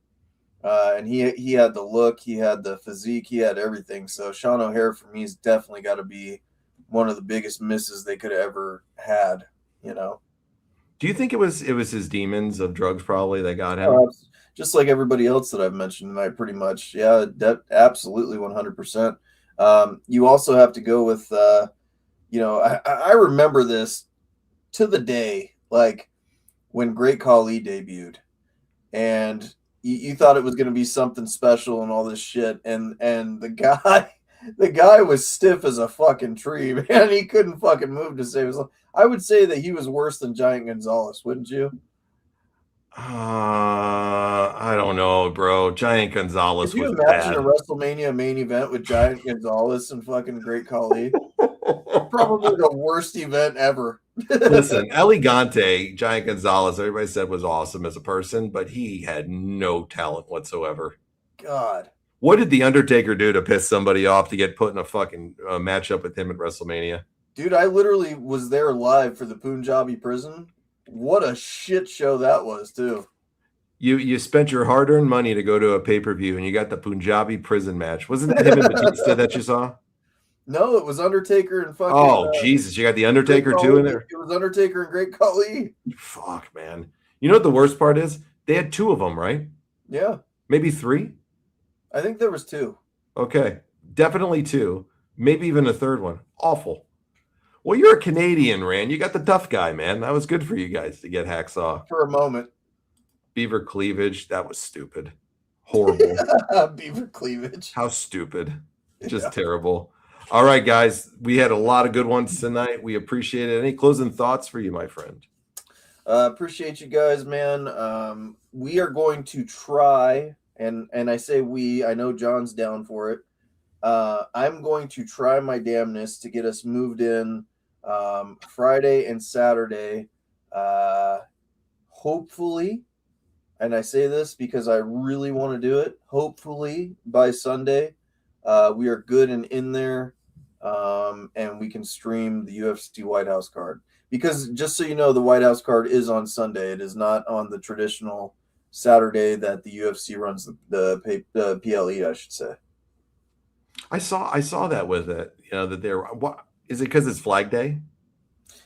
and he had the look, he had the physique, he had everything. So Sean O'Hare for me has definitely got to be one of the biggest misses they could have ever had, you know. Do you think it was his demons of drugs probably that got him? Just like everybody else that I've mentioned tonight, pretty much. Yeah, absolutely 100%. You also have to go with, I remember this to the day, like when Great Khali debuted, and you thought it was going to be something special and all this shit, and the guy was stiff as a fucking tree, man. He couldn't fucking move to save his life. I would say that he was worse than Giant Gonzalez, wouldn't you? I don't know, bro. Giant Gonzalez Could you was imagine bad. a WrestleMania main event with Giant Gonzalez and fucking Great Khali? Probably the worst event ever. Listen, Elegante, Giant Gonzalez, everybody said was awesome as a person, but he had no talent whatsoever. God. What did The Undertaker do to piss somebody off to get put in a fucking matchup with him at WrestleMania? Dude, I literally was there live for the Punjabi prison. What a shit show that was, too. You spent your hard-earned money to go to a pay-per-view, and you got the Punjabi prison match. Wasn't that him and Batista that you saw? No, it was Undertaker and fucking... Oh, Jesus. You got the Undertaker, too, in there? It was Undertaker and Great Khali. Fuck, man. You know what the worst part is? They had 2 of them, right? Yeah. Maybe 3? I think there was 2. Okay. Definitely 2. Maybe even a third one. Awful. Well, you're a Canadian, Rand. You got the tough guy, man. That was good for you guys to get Hacksaw. For a moment. Beaver Cleavage. That was stupid. Horrible. Beaver Cleavage. How stupid. Just terrible. All right, guys. We had a lot of good ones tonight. We appreciate it. Any closing thoughts for you, my friend? Appreciate you guys, man. We are going to try, and I say we, I know John's down for it. I'm going to try my damnness to get us moved in Friday and Saturday. Hopefully, and I say this because I really want to do it, hopefully by Sunday, we are good and in there, and we can stream the UFC White House card. Because just so you know, the White House card is on Sunday. It is not on the traditional Saturday that the UFC runs the PLE, I should say. I saw that with it. You know that they're what is it because it's Flag Day?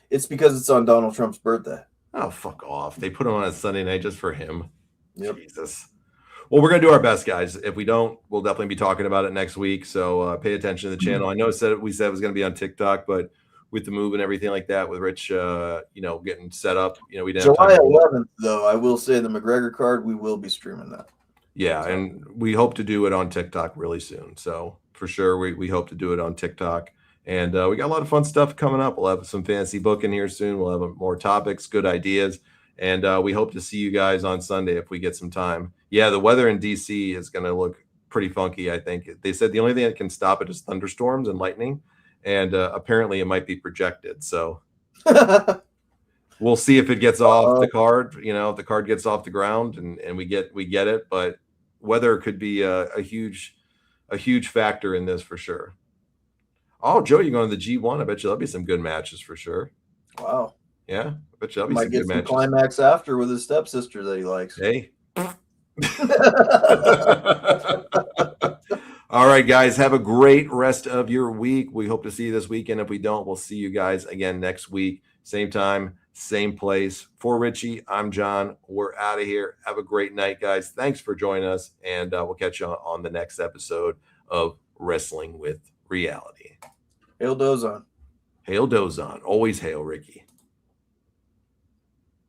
It's because it's on Donald Trump's birthday. Oh, fuck off! They put it on a Sunday night just for him. Yep. Jesus. Well, we're gonna do our best, guys. If we don't, we'll definitely be talking about it next week. So pay attention to the channel. I know we said it was gonna be on TikTok, but with the move and everything like that, with Rich, getting set up, we didn't. July 11th, though, I will say the McGregor card, we will be streaming that. Yeah, and we hope to do it on TikTok really soon. So for sure, we hope to do it on TikTok. And we got a lot of fun stuff coming up. We'll have some fantasy booking here soon. We'll have more topics, good ideas. And we hope to see you guys on Sunday if we get some time. Yeah, the weather in DC is going to look pretty funky, I think. They said the only thing that can stop it is thunderstorms and lightning. And apparently it might be projected. So we'll see if it gets off the card, if the card gets off the ground and we get it. But weather could be a huge factor in this for sure. Oh, Joe, you're going to the G1. I bet you there'll be some good matches for sure. Wow. Yeah, I bet you there'll be Might some get good some matches. climax after with his stepsister that he likes. Hey. All right, guys, have a great rest of your week. We hope to see you this weekend. If we don't, we'll see you guys again next week. Same time, same place. For Richie, I'm John. We're out of here. Have a great night, guys. Thanks for joining us, and we'll catch you on the next episode of Wrestling with Reality. Hail Dozon. Hail Dozon. Always hail, Ricky.